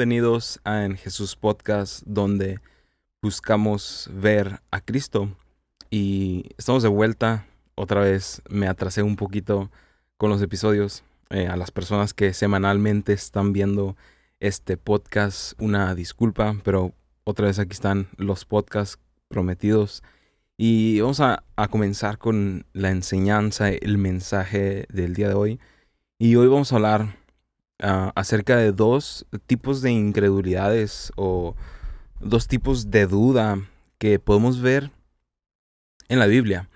bienvenidos a En Jesús Podcast, donde buscamos ver a Cristo. Y estamos de vuelta. Otra vez me atrasé un poquito con los episodios. A las personas que semanalmente están viendo este podcast, una disculpa, pero otra vez aquí están los podcasts prometidos. Y vamos a comenzar con la enseñanza, el mensaje del día de hoy. Y hoy vamos a hablar acerca de dos tipos de incredulidades o dos tipos de duda que podemos ver en la Biblia.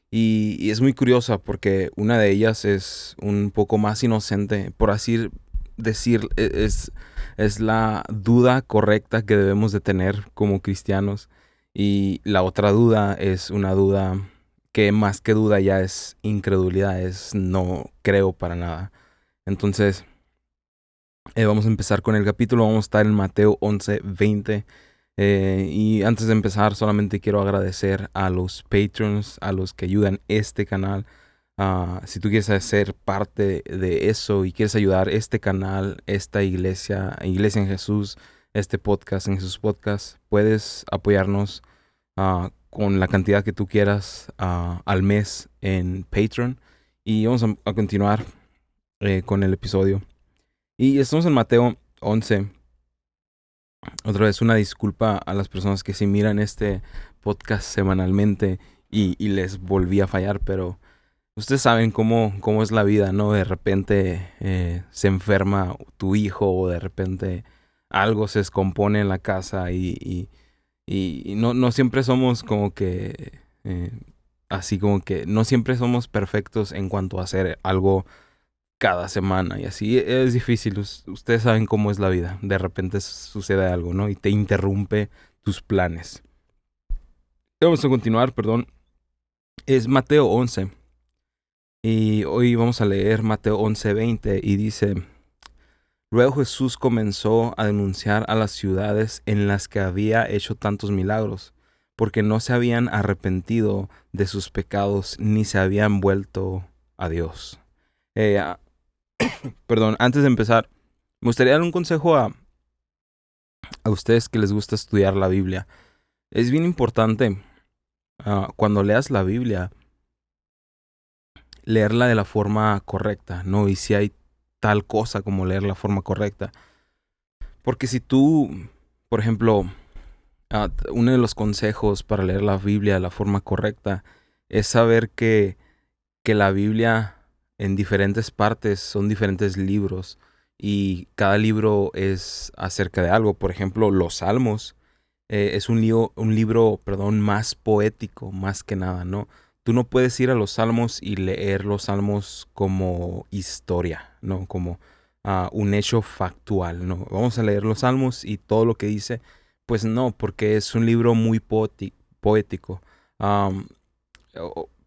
Y es muy curiosa porque una de ellas es un poco más inocente, por así decir, es la duda correcta que debemos de tener como cristianos. Y la otra duda es una duda que más que duda ya es incredulidad, es no creo para nada. Entonces, vamos a empezar con el capítulo, vamos a estar en Mateo 11:20. Y antes de empezar, solamente quiero agradecer a los patrons, a los que ayudan este canal. Si tú quieres ser parte de eso y quieres ayudar este canal, esta iglesia, Iglesia en Jesús, este podcast, en Jesús Podcast, puedes apoyarnos con la cantidad que tú quieras al mes en Patreon. Y vamos a continuar con el episodio. Y estamos en Mateo 11. Otra vez una disculpa a las personas que sí miran este podcast semanalmente y les volví a fallar, pero ustedes saben cómo es la vida, ¿no? De repente se enferma tu hijo o de repente algo se descompone en la casa y no siempre somos como que así como que no siempre somos perfectos en cuanto a hacer algo cada semana y así es difícil. Ustedes saben cómo es la vida. De repente sucede algo, ¿no? Y te interrumpe tus planes. Vamos a continuar, perdón. Es Mateo 11. Y hoy vamos a leer Mateo 11:20 y dice: Luego Jesús comenzó a denunciar a las ciudades en las que había hecho tantos milagros, porque no se habían arrepentido de sus pecados ni se habían vuelto a Dios. Eh, Perdón, antes de empezar, me gustaría dar un consejo a ustedes que les gusta estudiar la Biblia. Es bien importante cuando leas la Biblia, leerla de la forma correcta, ¿no? Y si hay tal cosa como leer la forma correcta. Porque si tú, por ejemplo, uno de los consejos para leer la Biblia de la forma correcta es saber que la Biblia en diferentes partes son diferentes libros y cada libro es acerca de algo. Por ejemplo, los Salmos es un libro, perdón, más poético, más que nada, ¿no? Tú no puedes ir a los Salmos y leer los Salmos como historia, ¿no? Como un hecho factual, ¿no? Vamos a leer los Salmos y todo lo que dice, pues no, porque es un libro muy poético. Am,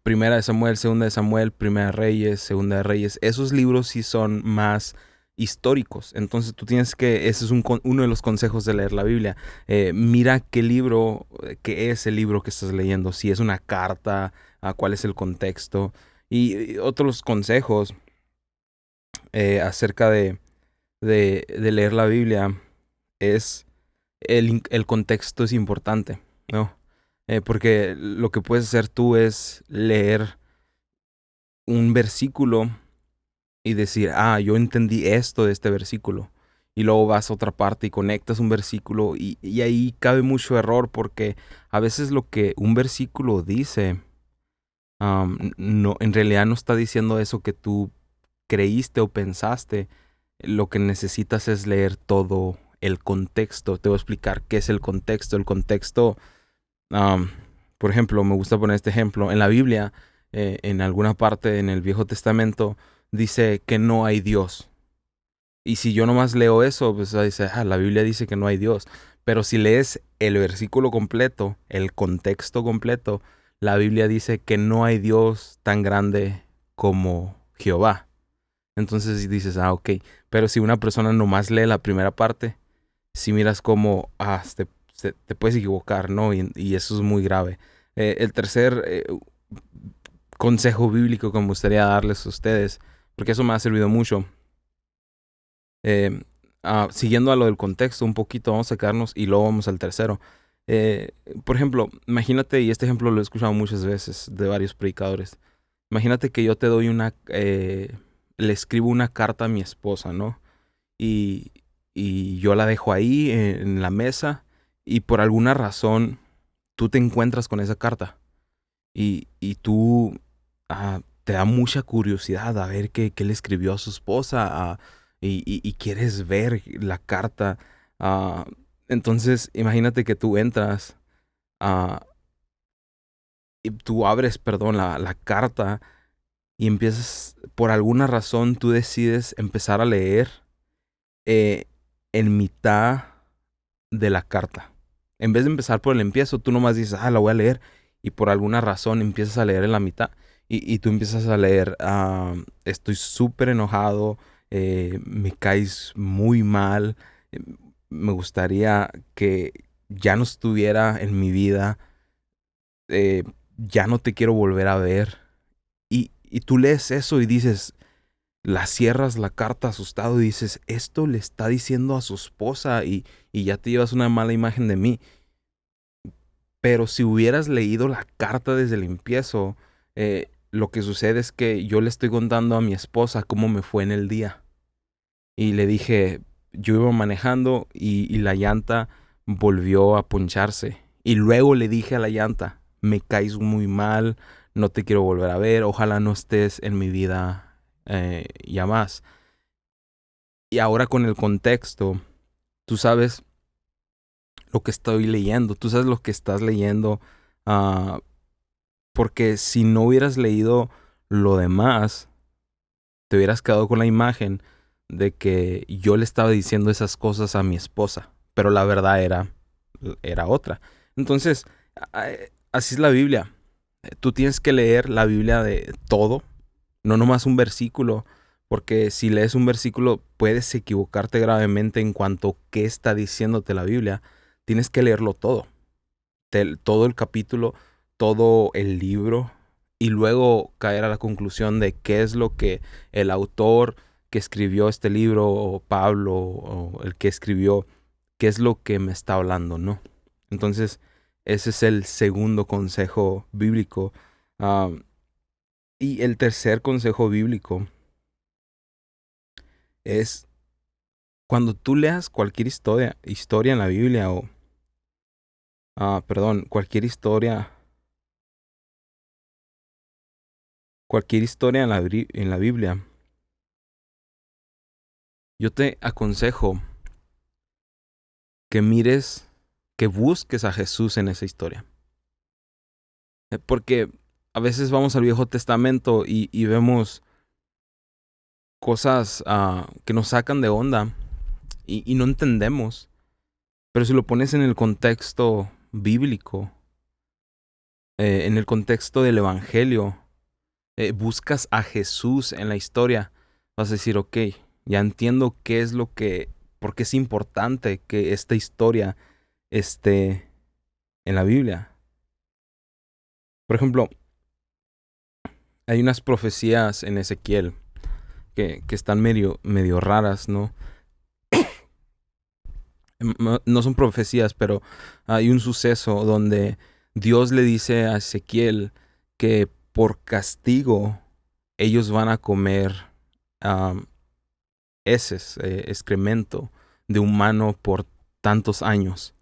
Primera de Samuel, Segunda de Samuel, Primera de Reyes, Segunda de Reyes. Esos libros sí son más históricos. Entonces tú tienes que, ese es uno de los consejos de leer la Biblia. Mira qué libro, qué es el libro que estás leyendo. Si es una carta, cuál es el contexto. Y otros consejos acerca de leer la Biblia es el contexto es importante, ¿no? Porque lo que puedes hacer tú es leer un versículo y decir, yo entendí esto de este versículo. Y luego vas a otra parte y conectas un versículo y ahí cabe mucho error porque a veces lo que un versículo dice, no, en realidad no está diciendo eso que tú creíste o pensaste. Lo que necesitas es leer todo el contexto. Te voy a explicar qué es el contexto. El contexto, um, por ejemplo, me gusta poner este ejemplo. En la Biblia, en alguna parte en el Viejo Testamento, dice que no hay Dios. Y si yo nomás leo eso, pues dice, la Biblia dice que no hay Dios. Pero si lees el versículo completo, el contexto completo, la Biblia dice que no hay Dios tan grande como Jehová. Entonces dices, ok. Pero si una persona nomás lee la primera parte, si miras como, te puedes equivocar, ¿no? Y eso es muy grave. El tercer consejo bíblico que me gustaría darles a ustedes, porque eso me ha servido mucho, siguiendo a lo del contexto un poquito, vamos a sacarnos y luego vamos al tercero. Eh, por ejemplo, imagínate, y este ejemplo lo he escuchado muchas veces de varios predicadores. Imagínate que yo te doy le escribo una carta a mi esposa, ¿no? Y, y yo la dejo ahí en la mesa y por alguna razón tú te encuentras con esa carta y tú te da mucha curiosidad a ver qué le escribió a su esposa y quieres ver la carta. ah, entonces, imagínate que tú entras ah, y tú abres, perdón, la carta y empiezas, por alguna razón, tú decides empezar a leer eh, en mitad de la carta. En vez de empezar por el empiezo, tú nomás dices, la voy a leer. Y por alguna razón empiezas a leer en la mitad. Y tú empiezas a leer, estoy súper enojado, me caes muy mal, eh, me gustaría que ya no estuviera en mi vida, eh, ya no te quiero volver a ver. Y tú lees eso y dices, la cierras la carta asustado y dices, esto le está diciendo a su esposa y ya te llevas una mala imagen de mí. Pero si hubieras leído la carta desde el empiezo, lo que sucede es que yo le estoy contando a mi esposa cómo me fue en el día. Y le dije, yo iba manejando y la llanta volvió a poncharse. Y luego le dije a la llanta, me caes muy mal, no te quiero volver a ver, ojalá no estés en mi vida ya más. Y ahora con el contexto, tú sabes lo que estoy leyendo, tú sabes lo que estás leyendo, ah, porque si no hubieras leído lo demás, te hubieras quedado con la imagen de que yo le estaba diciendo esas cosas a mi esposa, pero la verdad era otra. Entonces, así es la Biblia. Tú tienes que leer la Biblia de todo, no nomás un versículo, porque si lees un versículo puedes equivocarte gravemente en cuanto a qué está diciéndote la Biblia. Tienes que leerlo todo, todo el capítulo, todo el libro, y luego caer a la conclusión de qué es lo que el autor que escribió este libro, o Pablo, o el que escribió, qué es lo que me está hablando, ¿no? Entonces, ese es el segundo consejo bíblico. Ah, y el tercer consejo bíblico es cuando tú leas cualquier historia en la Biblia o, perdón, cualquier historia en la Biblia, yo te aconsejo que mires, que busques a Jesús en esa historia. Porque a veces vamos al Viejo Testamento y vemos cosas que nos sacan de onda y no entendemos. Pero si lo pones en el contexto bíblico, en el contexto del Evangelio, buscas a Jesús en la historia, vas a decir, ok, ya entiendo qué es lo que, porque es importante que esta historia esté en la Biblia. Por ejemplo, hay unas profecías en Ezequiel que están medio raras, ¿no? No son profecías, pero hay un suceso donde Dios le dice a Ezequiel que por castigo ellos van a comer um, heces, excremento de humano por tantos años.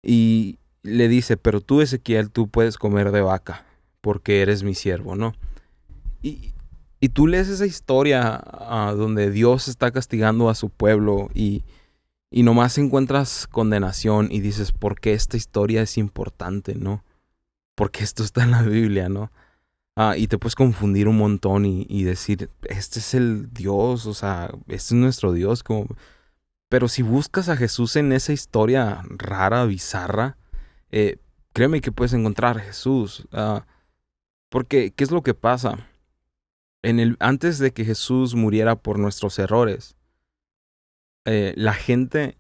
Y le dice, pero tú, Ezequiel, tú puedes comer de vaca porque eres mi siervo, ¿no? Y, y tú lees esa historia donde Dios está castigando a su pueblo y nomás encuentras condenación y dices, ¿por qué esta historia es importante, no? Porque esto está en la Biblia, ¿no? Y te puedes confundir un montón y decir, este es el Dios, o sea, este es nuestro Dios. Pero si buscas a Jesús en esa historia rara, bizarra, créeme que puedes encontrar a Jesús. Porque, ¿qué es lo que pasa? Antes de que Jesús muriera por nuestros errores, la gente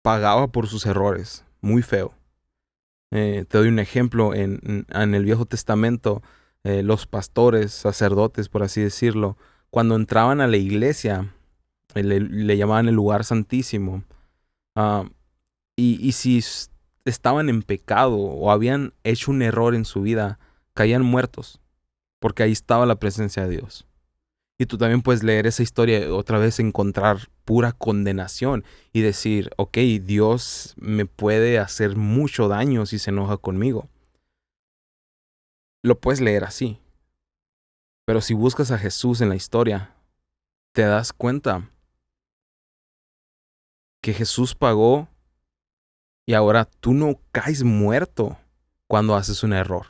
pagaba por sus errores, muy feo. Te doy un ejemplo, en el Viejo Testamento, los pastores, sacerdotes, por así decirlo, cuando entraban a la iglesia, le llamaban el lugar santísimo. Ah, y si estaban en pecado o habían hecho un error en su vida, caían muertos, porque ahí estaba la presencia de Dios. Y tú también puedes leer esa historia y otra vez, encontrar pura condenación y decir, ok, Dios me puede hacer mucho daño si se enoja conmigo. Lo puedes leer así. Pero si buscas a Jesús en la historia, te das cuenta que Jesús pagó y ahora tú no caes muerto cuando haces un error.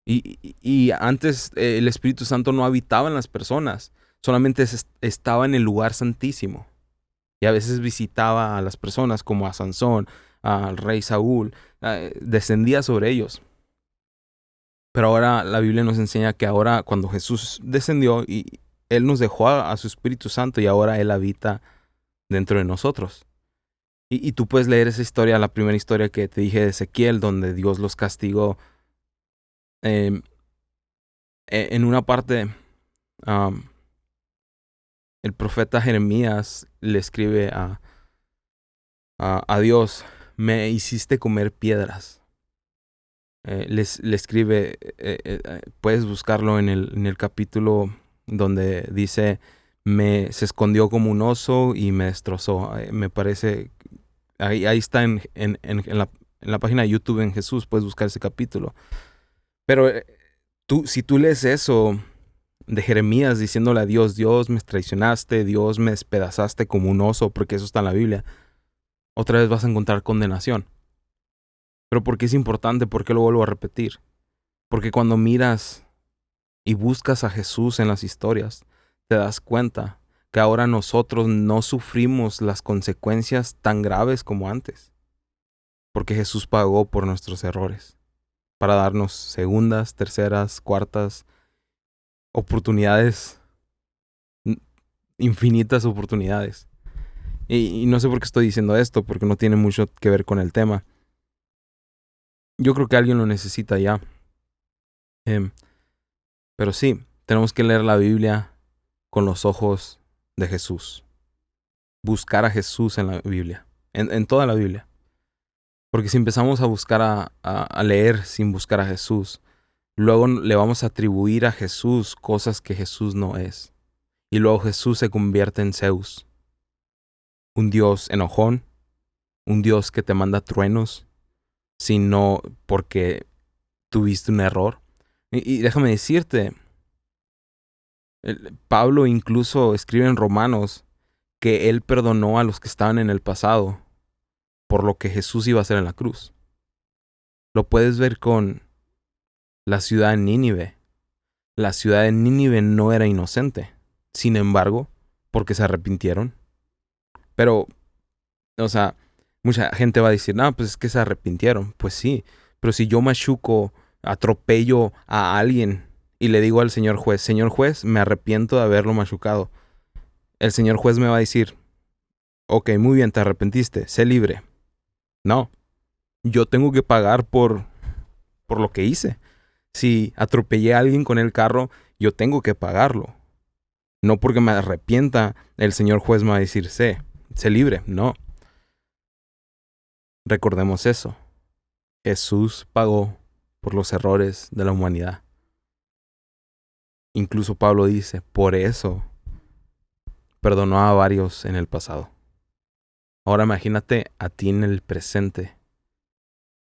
Y antes el Espíritu Santo no habitaba en las personas, solamente estaba en el lugar santísimo. Y a veces visitaba a las personas como a Sansón, al rey Saúl, descendía sobre ellos. Pero ahora la Biblia nos enseña que ahora cuando Jesús descendió y Él nos dejó a su Espíritu Santo y ahora Él habita dentro de nosotros. Y tú puedes leer esa historia, la primera historia que te dije de Ezequiel, donde Dios los castigó. En una parte, el profeta Jeremías le escribe a Dios, me hiciste comer piedras. Le escribe, puedes buscarlo en el capítulo donde dice, se escondió como un oso y me destrozó. Me parece, ahí está en la página de YouTube en Jesús, puedes buscar ese capítulo. Pero si tú lees eso de Jeremías diciéndole a Dios, Dios me traicionaste, Dios me despedazaste como un oso, porque eso está en la Biblia, otra vez vas a encontrar condenación. Pero ¿por qué es importante? ¿Por qué lo vuelvo a repetir? Porque cuando miras y buscas a Jesús en las historias, te das cuenta que ahora nosotros no sufrimos las consecuencias tan graves como antes. Porque Jesús pagó por nuestros errores, para darnos segundas, terceras, cuartas oportunidades, infinitas oportunidades. Y no sé por qué estoy diciendo esto, porque no tiene mucho que ver con el tema. Yo creo que alguien lo necesita ya. Pero sí, tenemos que leer la Biblia con los ojos de Jesús. Buscar a Jesús en la Biblia, en toda la Biblia. Porque si empezamos a buscar a leer sin buscar a Jesús, luego le vamos a atribuir a Jesús cosas que Jesús no es. Y luego Jesús se convierte en Zeus, un Dios enojón, un Dios que te manda truenos, sino porque tuviste un error. Y déjame decirte, Pablo incluso escribe en Romanos que él perdonó a los que estaban en el pasado por lo que Jesús iba a hacer en la cruz. Lo puedes ver con la ciudad de Nínive. La ciudad de Nínive no era inocente. Sin embargo, porque se arrepintieron. Pero, o sea, mucha gente va a decir, no, pues es que se arrepintieron. Pues sí, pero si yo machuco, atropello a alguien y le digo al señor juez, me arrepiento de haberlo machucado. El señor juez me va a decir, ok, muy bien, te arrepentiste, sé libre. No, yo tengo que pagar por lo que hice. Si atropellé a alguien con el carro, yo tengo que pagarlo. No porque me arrepienta, el señor juez me va a decir, sé libre. No. Recordemos eso. Jesús pagó por los errores de la humanidad. Incluso Pablo dice, por eso perdonó a varios en el pasado. Ahora imagínate a ti en el presente.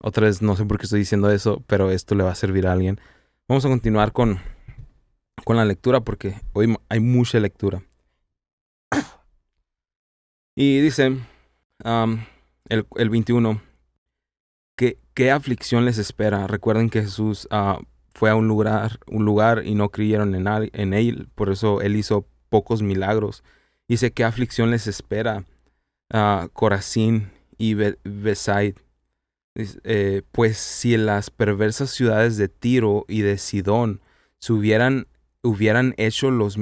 Otra vez, no sé por qué estoy diciendo eso, pero esto le va a servir a alguien. Vamos a continuar con la lectura porque hoy hay mucha lectura. Y dice el 21, ¿qué aflicción les espera? Recuerden que Jesús fue a un lugar y no creyeron en él, por eso él hizo pocos milagros. Dice, ¿qué aflicción les espera? Corazín y Betsaida. Pues si en las perversas ciudades de Tiro y de Sidón se hubieran hecho los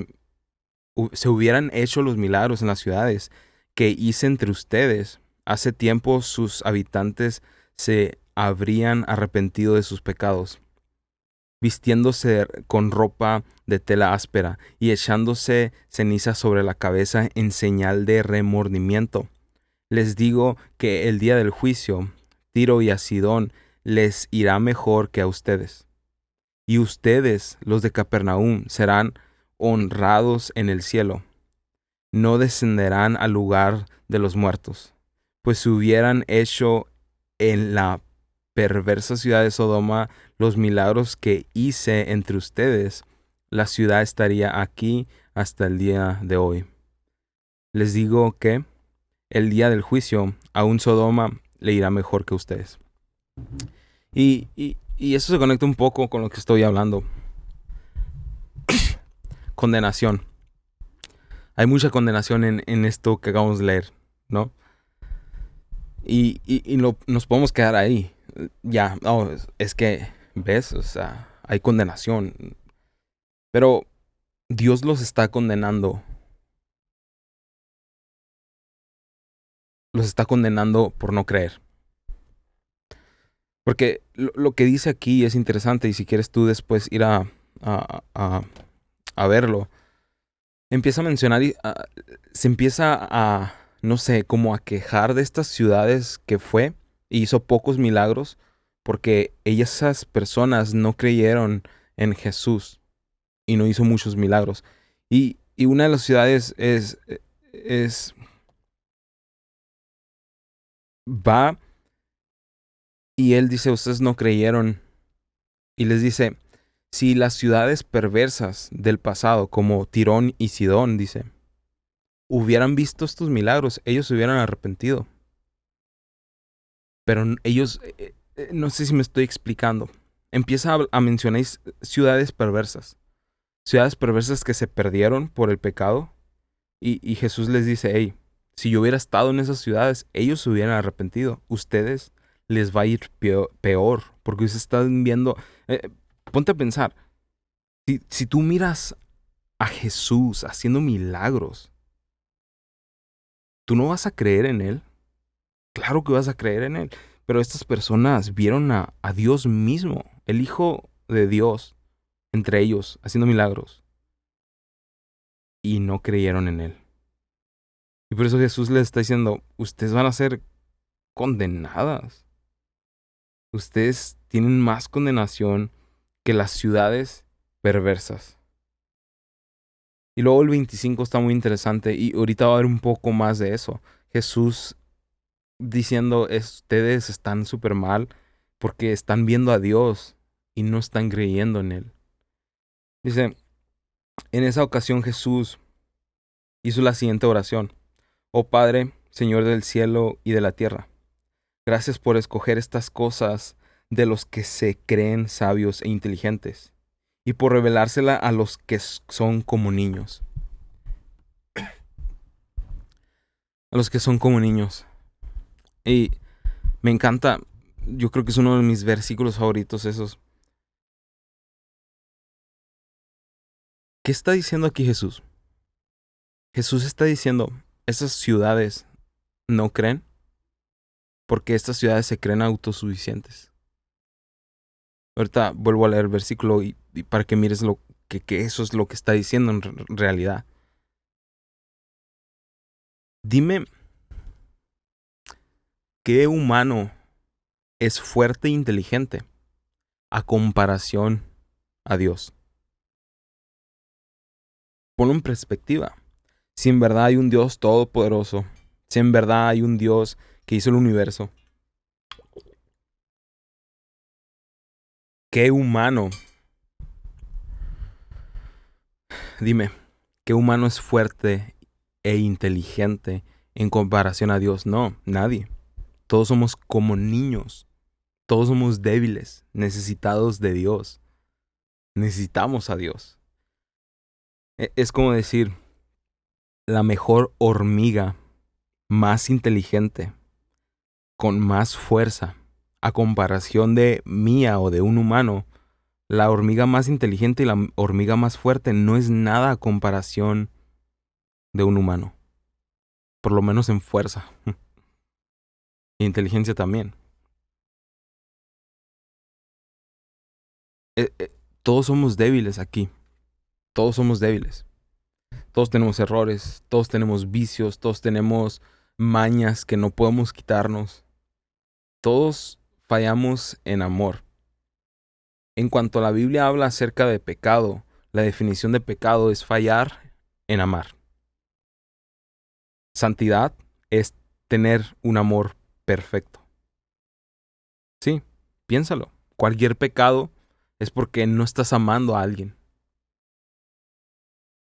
milagros en las ciudades que hice entre ustedes, hace tiempo sus habitantes se habrían arrepentido de sus pecados. vistiéndose con ropa de tela áspera y echándose ceniza sobre la cabeza en señal de remordimiento. Les digo que el día del juicio, Tiro y a Sidón les irá mejor que a ustedes. Y ustedes, los de Capernaum, serán honrados en el cielo. No descenderán al lugar de los muertos, pues si hubieran hecho en la perversa ciudad de Sodoma los milagros que hice entre ustedes, la ciudad estaría aquí hasta el día de hoy. Les digo que el día del juicio, aún Sodoma le irá mejor que ustedes. Y eso se conecta un poco con lo que estoy hablando. Condenación. Hay mucha condenación en esto que acabamos de leer, ¿no? Y nos podemos quedar ahí. Ya, no, es que, ¿ves? O sea, hay condenación. Pero Dios los está condenando. Los está condenando por no creer. Porque lo que dice aquí es interesante y si quieres tú después ir a verlo, empieza a mencionar y se empieza a, no sé, como a quejar de estas ciudades que fue y hizo pocos milagros porque esas personas no creyeron en Jesús y no hizo muchos milagros. Y una de las ciudades va y él dice, ustedes no creyeron. Y les dice, si las ciudades perversas del pasado, como Tirón y Sidón, dice, hubieran visto estos milagros, ellos se hubieran arrepentido. Pero ellos, no sé si me estoy explicando. Empieza a mencionar ciudades perversas. Ciudades perversas que se perdieron por el pecado. Y Jesús les dice, hey, si yo hubiera estado en esas ciudades, ellos se hubieran arrepentido. Ustedes les va a ir peor, porque ustedes están viendo... ponte a pensar, si tú miras a Jesús haciendo milagros, ¿tú no vas a creer en Él? Claro que vas a creer en Él, pero estas personas vieron a Dios mismo, el Hijo de Dios, entre ellos, haciendo milagros, y no creyeron en Él. Y por eso Jesús les está diciendo, ustedes van a ser condenadas. Ustedes tienen más condenación que las ciudades perversas. Y luego el 25 está muy interesante y ahorita va a haber un poco más de eso. Jesús diciendo, ustedes están súper mal porque están viendo a Dios y no están creyendo en Él. Dice, en esa ocasión Jesús hizo la siguiente oración. Oh Padre, Señor del cielo y de la tierra, gracias por escoger estas cosas de los que se creen sabios e inteligentes y por revelársela a los que son como niños. A los que son como niños. Y me encanta, yo creo que es uno de mis versículos favoritos esos. ¿Qué está diciendo aquí Jesús? Jesús está diciendo, esas ciudades no creen porque estas ciudades se creen autosuficientes. Ahorita vuelvo a leer el versículo y para que mires que eso es lo que está diciendo en realidad. Dime, ¿qué humano es fuerte e inteligente a comparación a Dios? Ponlo en perspectiva. Si en verdad hay un Dios todopoderoso, si en verdad hay un Dios que hizo el universo, ¿qué humano? Dime, ¿qué humano es fuerte e inteligente en comparación a Dios? No, nadie. Todos somos como niños. Todos somos débiles, necesitados de Dios. Necesitamos a Dios. Es como decir, la mejor hormiga, más inteligente, con más fuerza, a comparación de mía o de un humano, la hormiga más inteligente y la hormiga más fuerte no es nada a comparación de un humano. Por lo menos en fuerza. E inteligencia también. todos somos débiles aquí. Todos somos débiles. Todos tenemos errores, todos tenemos vicios, todos tenemos mañas que no podemos quitarnos. Todos fallamos en amor. En cuanto a la Biblia habla acerca de pecado, la definición de pecado es fallar en amar. Santidad es tener un amor perfecto. Sí, piénsalo. Cualquier pecado es porque no estás amando a alguien.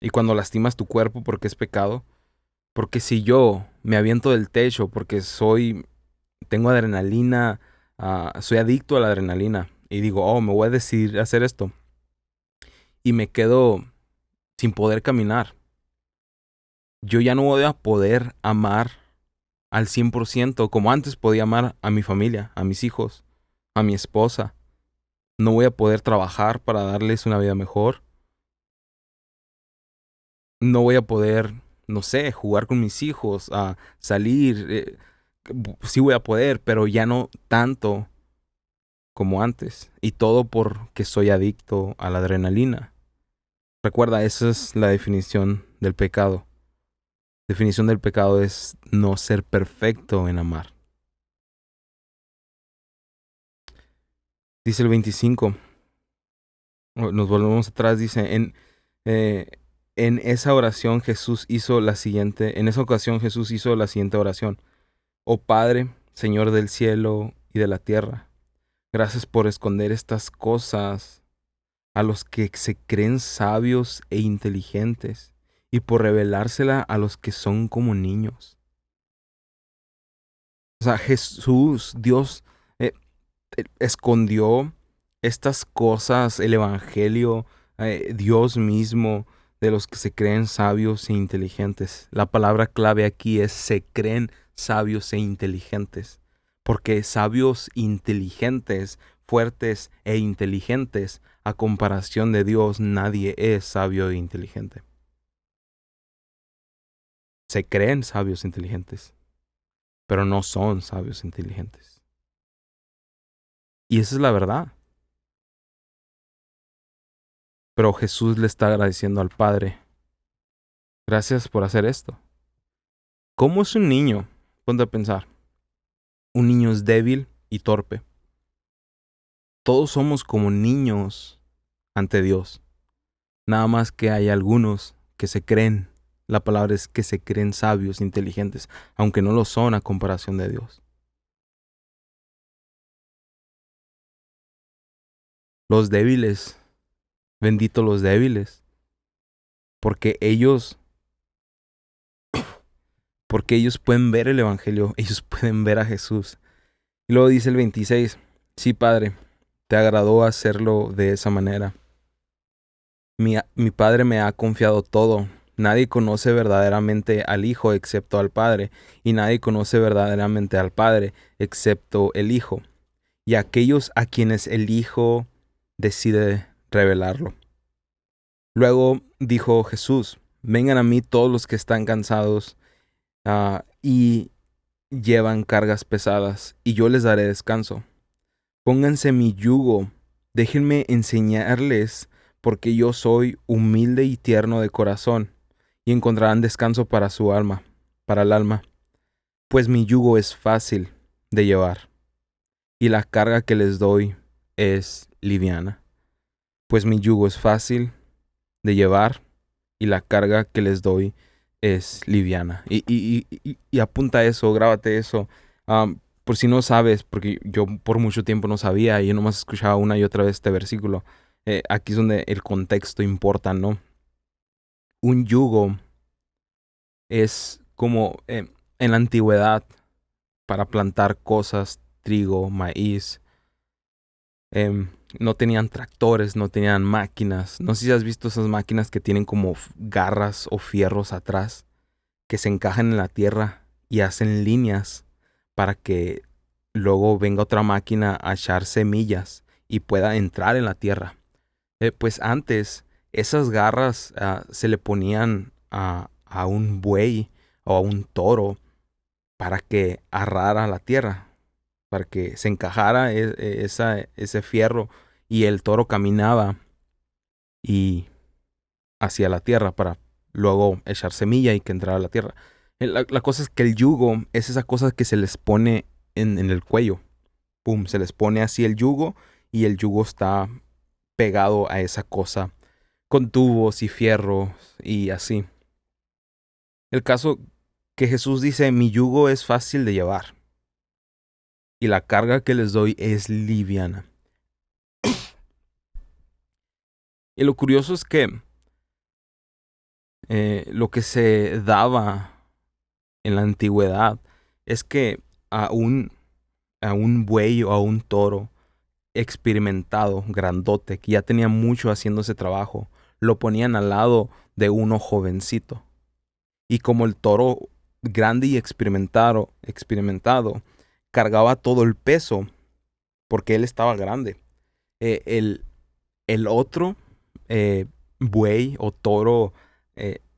Y cuando lastimas tu cuerpo porque es pecado, porque si yo me aviento del techo porque tengo adrenalina, soy adicto a la adrenalina y digo, me voy a decidir hacer esto y me quedo sin poder caminar, yo ya no voy a poder amar al 100% como antes podía amar a mi familia, a mis hijos, a mi esposa. No voy a poder trabajar para darles una vida mejor. No voy a poder, no sé, jugar con mis hijos, a salir. Sí voy a poder, pero ya no tanto como antes. Y todo porque soy adicto a la adrenalina. Recuerda, esa es la definición del pecado. Definición del pecado es no ser perfecto en amar. Dice el 25. Nos volvemos atrás, dice, en esa oración Jesús hizo la siguiente, en esa ocasión Jesús hizo la siguiente oración. Oh Padre, Señor del cielo y de la tierra, gracias por esconder estas cosas a los que se creen sabios e inteligentes y por revelársela a los que son como niños. O sea, Jesús, Dios, escondió estas cosas, el Evangelio, Dios mismo, de los que se creen sabios e inteligentes. La palabra clave aquí es se creen sabios e inteligentes. Porque sabios, inteligentes, fuertes e inteligentes, a comparación de Dios, nadie es sabio e inteligente. Se creen sabios e inteligentes, pero no son sabios e inteligentes. Y esa es la verdad. Pero Jesús le está agradeciendo al Padre. Gracias por hacer esto. ¿Cómo es un niño? Ponte a pensar. Un niño es débil y torpe. Todos somos como niños ante Dios. Nada más que hay algunos que se creen, la palabra es que se creen sabios, inteligentes, aunque no lo son a comparación de Dios. Los débiles, bendito los débiles, porque ellos pueden ver el Evangelio, ellos pueden ver a Jesús. Y luego dice el 26, sí, Padre, te agradó hacerlo de esa manera. Mi Padre me ha confiado todo. Nadie conoce verdaderamente al Hijo excepto al Padre, y nadie conoce verdaderamente al Padre excepto el Hijo, y aquellos a quienes el Hijo decide revelarlo. Luego dijo Jesús, vengan a mí todos los que están cansados y llevan cargas pesadas, y yo les daré descanso. Pónganse mi yugo, déjenme enseñarles, porque yo soy humilde y tierno de corazón, y encontrarán descanso para su alma, para el alma. Pues mi yugo es fácil de llevar, y la carga que les doy es liviana. Pues mi yugo es fácil de llevar, y la carga que les doy es liviana. Y apunta eso, grábate eso. Por si no sabes, porque yo por mucho tiempo no sabía, y yo nomás escuchaba una y otra vez este versículo. Aquí es donde el contexto importa, ¿no? Un yugo es como en la antigüedad para plantar cosas, trigo, maíz. No tenían tractores, no tenían máquinas. No sé si has visto esas máquinas que tienen como garras o fierros atrás que se encajan en la tierra y hacen líneas para que luego venga otra máquina a echar semillas y pueda entrar en la tierra. Pues antes esas garras se le ponían a un buey o a un toro para que arrara la tierra, para que se encajara ese fierro y el toro caminaba y hacia la tierra para luego echar semilla y que entrara a la tierra. La cosa es que el yugo es esa cosa que se les pone en el cuello. Pum, se les pone así el yugo y el yugo está pegado a esa cosa con tubos y fierros y así. El caso que Jesús dice, mi yugo es fácil de llevar y la carga que les doy es liviana. Y lo curioso es que lo que se daba en la antigüedad es que a un buey o a un toro experimentado, grandote, que ya tenía mucho haciendo ese trabajo, lo ponían al lado de uno jovencito. Y como el toro grande y experimentado cargaba todo el peso, porque él estaba grande, el otro buey o toro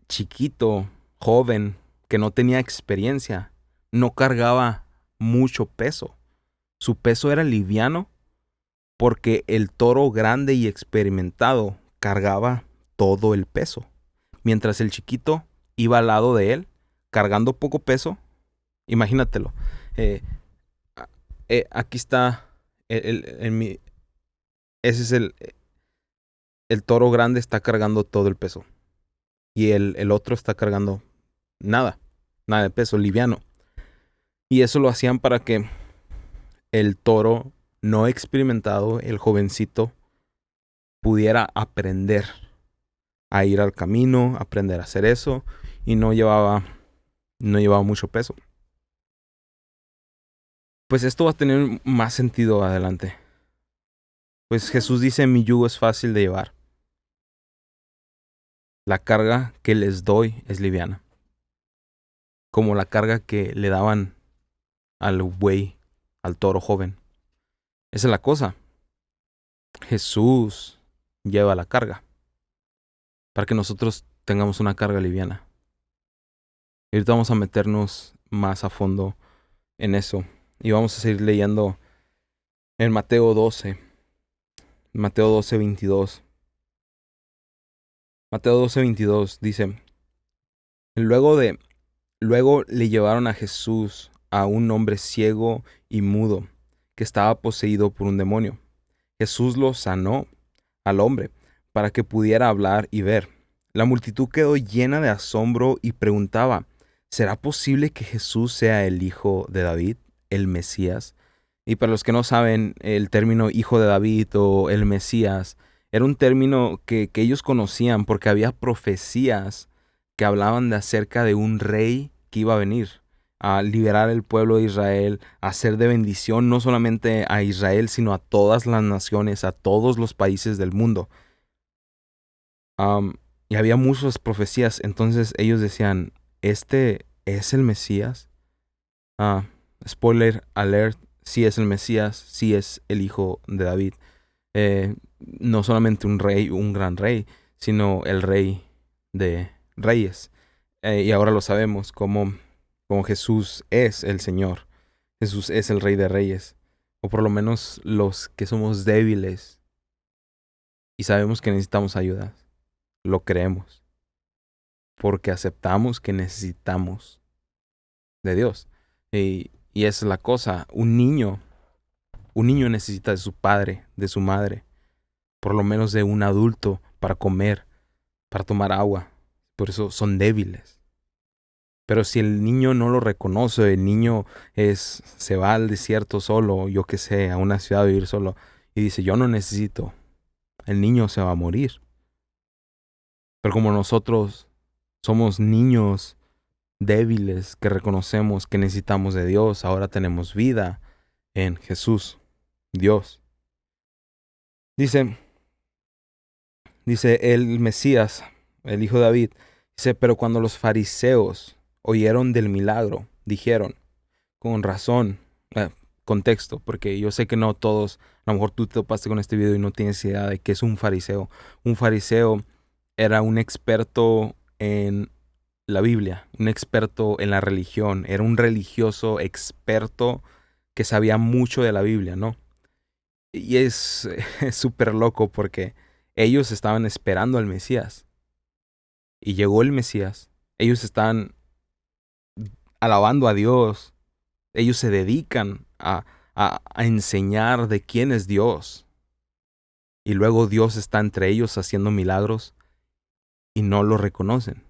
chiquito, joven, que no tenía experiencia, no cargaba mucho peso. Su peso era liviano porque el toro grande y experimentado cargaba todo el peso, mientras el chiquito iba al lado de él cargando poco peso. Imagínatelo. eh, Aquí está ese es el toro grande está cargando todo el peso y el otro está cargando nada de peso, liviano. Y eso lo hacían para que el toro no experimentado, el jovencito, pudiera aprender a ir al camino, aprender a hacer eso, y no llevaba mucho peso. Pues esto va a tener más sentido adelante. Pues Jesús dice, mi yugo es fácil de llevar. La carga que les doy es liviana. Como la carga que le daban al buey, al toro joven. Esa es la cosa. Jesús lleva la carga para que nosotros tengamos una carga liviana. Y ahorita vamos a meternos más a fondo en eso. Y vamos a seguir leyendo en Mateo 12. Mateo 12, 22. Mateo 12, 22 dice, Luego le llevaron a Jesús a un hombre ciego y mudo que estaba poseído por un demonio. Jesús lo sanó al hombre para que pudiera hablar y ver. La multitud quedó llena de asombro y preguntaba, ¿será posible que Jesús sea el hijo de David, el Mesías? Y para los que no saben, el término hijo de David o el Mesías era un término que ellos conocían porque había profecías que hablaban de acerca de un rey que iba a venir a liberar el pueblo de Israel, a ser de bendición no solamente a Israel, sino a todas las naciones, a todos los países del mundo. Y había muchas profecías, entonces ellos decían, ¿este es el Mesías? Spoiler alert, sí es el Mesías, sí es el hijo de David. No solamente un rey, un gran rey, sino el rey de reyes. Y ahora lo sabemos como Jesús es el Señor. Jesús es el Rey de Reyes. O por lo menos los que somos débiles y sabemos que necesitamos ayuda. Lo creemos. Porque aceptamos que necesitamos de Dios. Y esa es la cosa. Un niño necesita de su padre, de su madre. Por lo menos de un adulto para comer, para tomar agua. Por eso son débiles. Pero si el niño no lo reconoce, el niño se va al desierto solo, yo qué sé, a una ciudad a vivir solo, y dice, yo no necesito, el niño se va a morir. Pero como nosotros somos niños débiles que reconocemos que necesitamos de Dios, ahora tenemos vida en Jesús, Dios. Dice el Mesías, el hijo de David, dice, pero cuando los fariseos oyeron del milagro, dijeron, con razón, contexto, porque yo sé que no todos, a lo mejor tú te topaste con este video y no tienes idea de qué es un fariseo. Un fariseo era un experto en la Biblia, un experto en la religión, era un religioso experto que sabía mucho de la Biblia, ¿no? Y es súper loco porque Ellos estaban esperando al Mesías. Y llegó el Mesías. Ellos estaban alabando a Dios. Ellos se dedican a enseñar de quién es Dios. Y luego Dios está entre ellos haciendo milagros y no lo reconocen.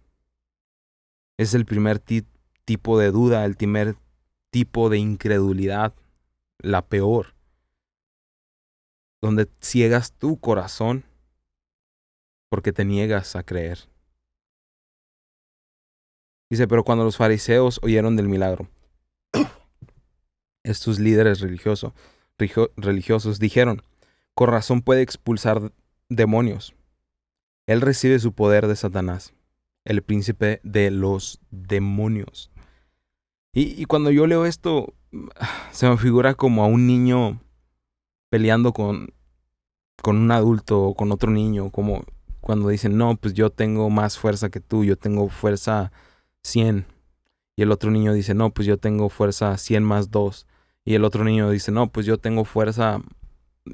Es el primer tipo de duda, el primer tipo de incredulidad, la peor, donde ciegas tu corazón porque te niegas a creer. Dice, pero cuando los fariseos oyeron del milagro, estos líderes religiosos dijeron, con razón puede expulsar demonios. Él recibe su poder de Satanás, el príncipe de los demonios. Y cuando yo leo esto, se me figura como a un niño peleando con un adulto o con otro niño, como cuando dicen, no, pues yo tengo más fuerza que tú, yo tengo fuerza 100. Y el otro niño dice, no, pues yo tengo fuerza 100 más 2. Y el otro niño dice, no, pues yo tengo fuerza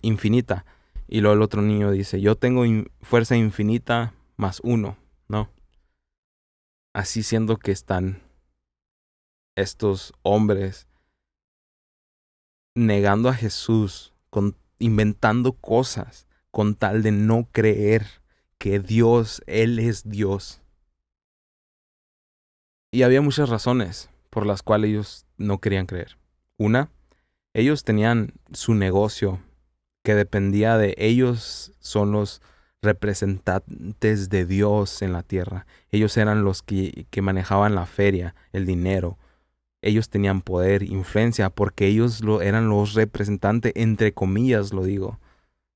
infinita. Y luego el otro niño dice, yo tengo fuerza infinita más 1, ¿no? Así siendo que están estos hombres negando a Jesús, inventando cosas con tal de no creer que Dios, Él es Dios. Y había muchas razones por las cuales ellos no querían creer. Una, ellos tenían su negocio que dependía de ellos, son los representantes de Dios en la tierra. Ellos eran los que manejaban la feria, el dinero. Ellos tenían poder, influencia, porque ellos eran los representantes, entre comillas lo digo.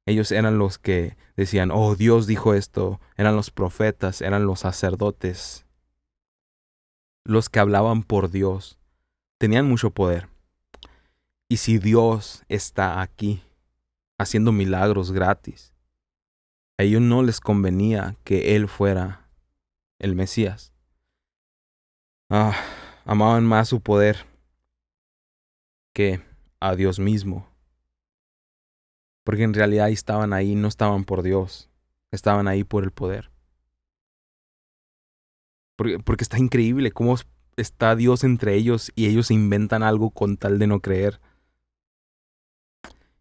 Ellos eran los que decían, oh, Dios dijo esto. Eran los profetas, eran los sacerdotes, los que hablaban por Dios. Tenían mucho poder. Y si Dios está aquí, haciendo milagros gratis, a ellos no les convenía que Él fuera el Mesías. Amaban más su poder que a Dios mismo. Porque en realidad estaban ahí, no estaban por Dios, estaban ahí por el poder. Porque está increíble cómo está Dios entre ellos y ellos inventan algo con tal de no creer.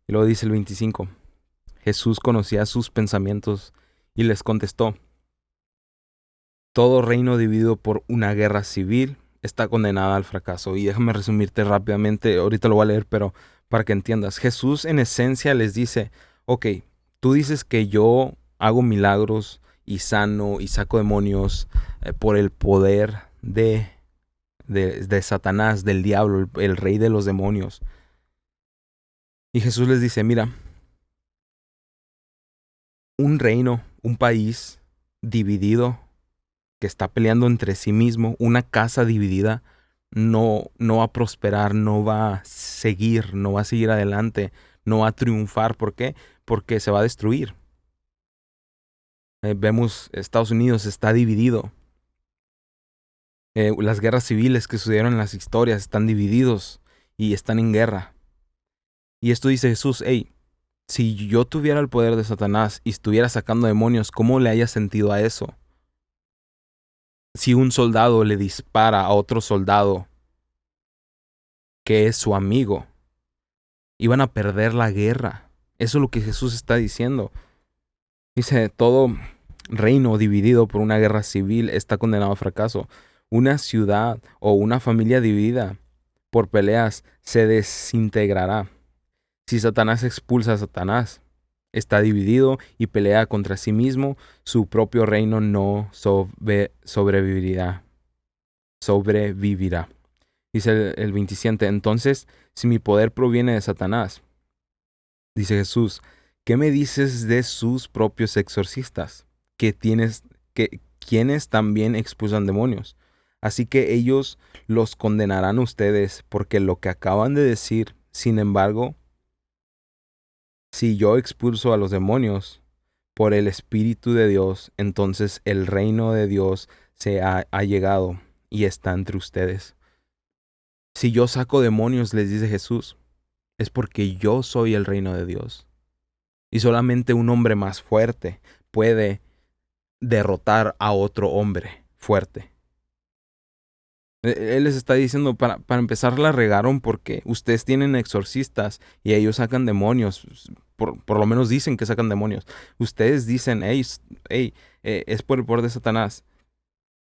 Y luego dice el 25, Jesús conocía sus pensamientos y les contestó, todo reino dividido por una guerra civil está condenada al fracaso. Y déjame resumirte rápidamente, ahorita lo voy a leer, pero para que entiendas. Jesús en esencia les dice, ok, tú dices que yo hago milagros y sano y saco demonios por el poder de Satanás, del diablo, el rey de los demonios. Y Jesús les dice, mira, un reino, un país dividido, que está peleando entre sí mismo, una casa dividida, no va a prosperar, no va a seguir adelante, no va a triunfar. ¿Por qué? Porque se va a destruir. Vemos Estados Unidos está dividido. Las guerras civiles que sucedieron en las historias están divididos y están en guerra. Y esto dice Jesús, hey, si yo tuviera el poder de Satanás y estuviera sacando demonios, ¿cómo le haya sentido a eso? Si un soldado le dispara a otro soldado que es su amigo, iban a perder la guerra. Eso es lo que Jesús está diciendo. Dice, todo reino dividido por una guerra civil está condenado a fracaso. Una ciudad o una familia dividida por peleas se desintegrará. Si Satanás expulsa a Satanás, está dividido y pelea contra sí mismo, su propio reino no sobrevivirá. Dice el 27, entonces, si mi poder proviene de Satanás, dice Jesús, ¿qué me dices de sus propios exorcistas? Quienes también expulsan demonios. Así que ellos los condenarán a ustedes, porque lo que acaban de decir, sin embargo, si yo expulso a los demonios por el Espíritu de Dios, entonces el reino de Dios se ha llegado y está entre ustedes. Si yo saco demonios, les dice Jesús, es porque yo soy el reino de Dios. Y solamente un hombre más fuerte puede derrotar a otro hombre fuerte. Él les está diciendo, para empezar la regaron porque ustedes tienen exorcistas y ellos sacan demonios. Por lo menos dicen que sacan demonios. Ustedes dicen, es por el poder de Satanás.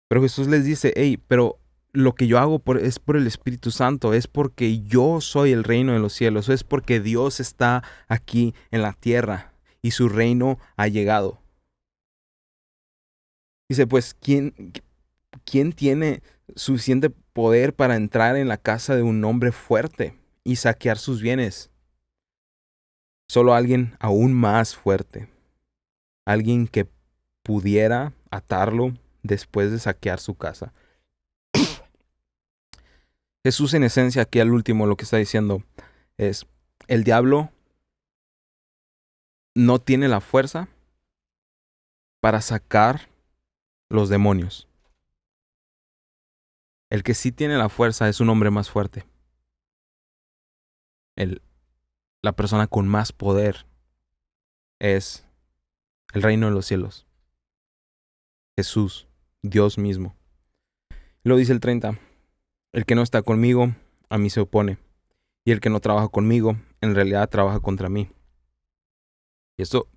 Pero Jesús les dice, pero lo que yo hago es por el Espíritu Santo, es porque yo soy el reino de los cielos, es porque Dios está aquí en la tierra y su reino ha llegado. Dice, pues, ¿quién tiene suficiente poder para entrar en la casa de un hombre fuerte y saquear sus bienes? Solo alguien aún más fuerte. Alguien que pudiera atarlo después de saquear su casa. Jesús, en esencia, aquí al último lo que está diciendo es, el diablo no tiene la fuerza para sacar los demonios. El que sí tiene la fuerza es un hombre más fuerte. La persona con más poder es el reino de los cielos. Jesús, Dios mismo. Lo dice el 30. El que no está conmigo, a mí se opone. Y el que no trabaja conmigo, en realidad trabaja contra mí. Y esto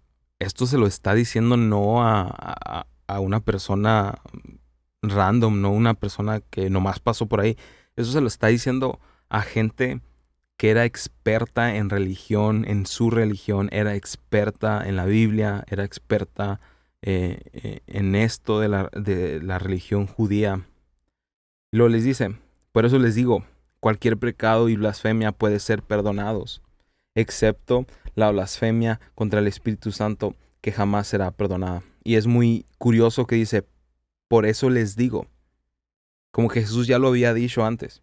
se lo está diciendo no a una persona random, no una persona que nomás pasó por ahí. Eso se lo está diciendo a gente que era experta en religión, en su religión, era experta en la Biblia, era experta en esto de la religión judía. Y luego les dice, por eso les digo, cualquier pecado y blasfemia puede ser perdonados, excepto la blasfemia contra el Espíritu Santo, que jamás será perdonada. Y es muy curioso que dice, por eso les digo, como que Jesús ya lo había dicho antes.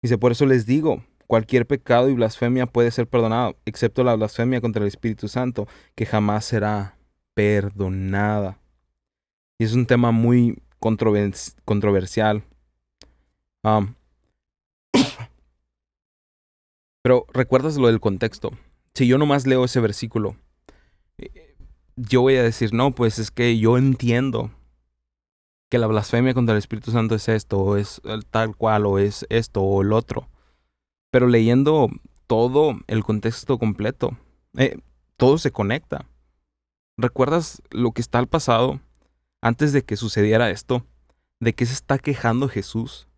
Dice, por eso les digo, cualquier pecado y blasfemia puede ser perdonado, excepto la blasfemia contra el Espíritu Santo, que jamás será perdonada. Y es un tema muy controversial. Pero recuerdas lo del contexto. Si yo nomás leo ese versículo, yo voy a decir, no, pues es que yo entiendo que la blasfemia contra el Espíritu Santo es esto, o es tal cual, o es esto, o el otro. Pero leyendo todo el contexto completo, todo se conecta. ¿Recuerdas lo que está al pasado antes de que sucediera esto? ¿De qué se está quejando Jesús?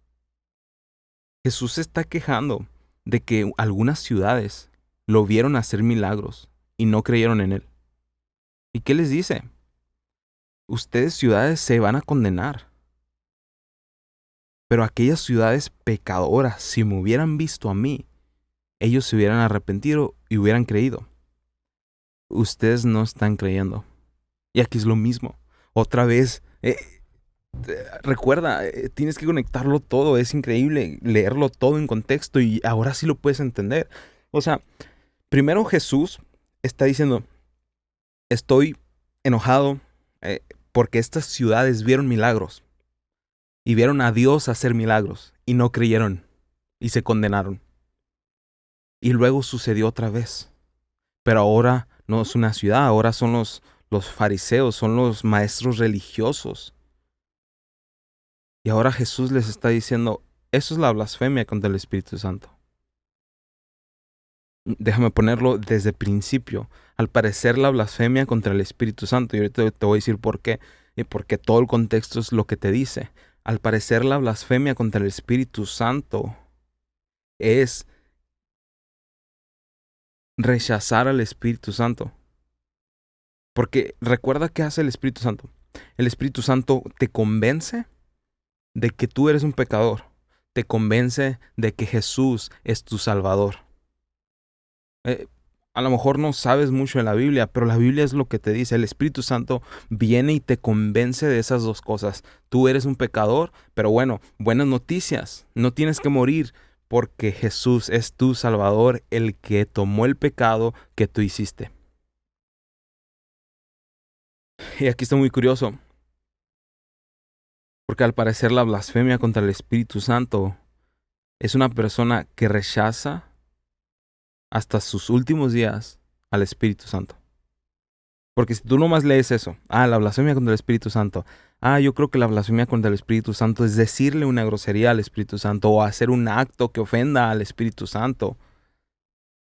Jesús se está quejando de que algunas ciudades lo vieron hacer milagros y no creyeron en él. ¿Y qué les dice? Ustedes ciudades se van a condenar. Pero aquellas ciudades pecadoras, si me hubieran visto a mí, ellos se hubieran arrepentido y hubieran creído. Ustedes no están creyendo. Y aquí es lo mismo. Otra vez, recuerda, tienes que conectarlo todo. Es increíble leerlo todo en contexto y ahora sí lo puedes entender. O sea, primero Jesús está diciendo, estoy enojado porque estas ciudades vieron milagros y vieron a Dios hacer milagros y no creyeron y se condenaron. Y luego sucedió otra vez. Pero ahora no es una ciudad, ahora son los fariseos, son los maestros religiosos. Y ahora Jesús les está diciendo, eso es la blasfemia contra el Espíritu Santo. Déjame ponerlo desde el principio. Al parecer la blasfemia contra el Espíritu Santo, y ahorita te voy a decir por qué, y porque todo el contexto es lo que te dice. Al parecer la blasfemia contra el Espíritu Santo es rechazar al Espíritu Santo. Porque recuerda qué hace el Espíritu Santo. El Espíritu Santo te convence de que tú eres un pecador. Te convence de que Jesús es tu Salvador. A lo mejor no sabes mucho de la Biblia, pero la Biblia es lo que te dice. El Espíritu Santo viene y te convence de esas dos cosas. Tú eres un pecador, pero bueno, buenas noticias. No tienes que morir porque Jesús es tu Salvador, el que tomó el pecado que tú hiciste. Y aquí está muy curioso, porque al parecer la blasfemia contra el Espíritu Santo es una persona que rechaza hasta sus últimos días al Espíritu Santo. Porque si tú nomás lees eso, la blasfemia contra el Espíritu Santo, yo creo que la blasfemia contra el Espíritu Santo es decirle una grosería al Espíritu Santo o hacer un acto que ofenda al Espíritu Santo.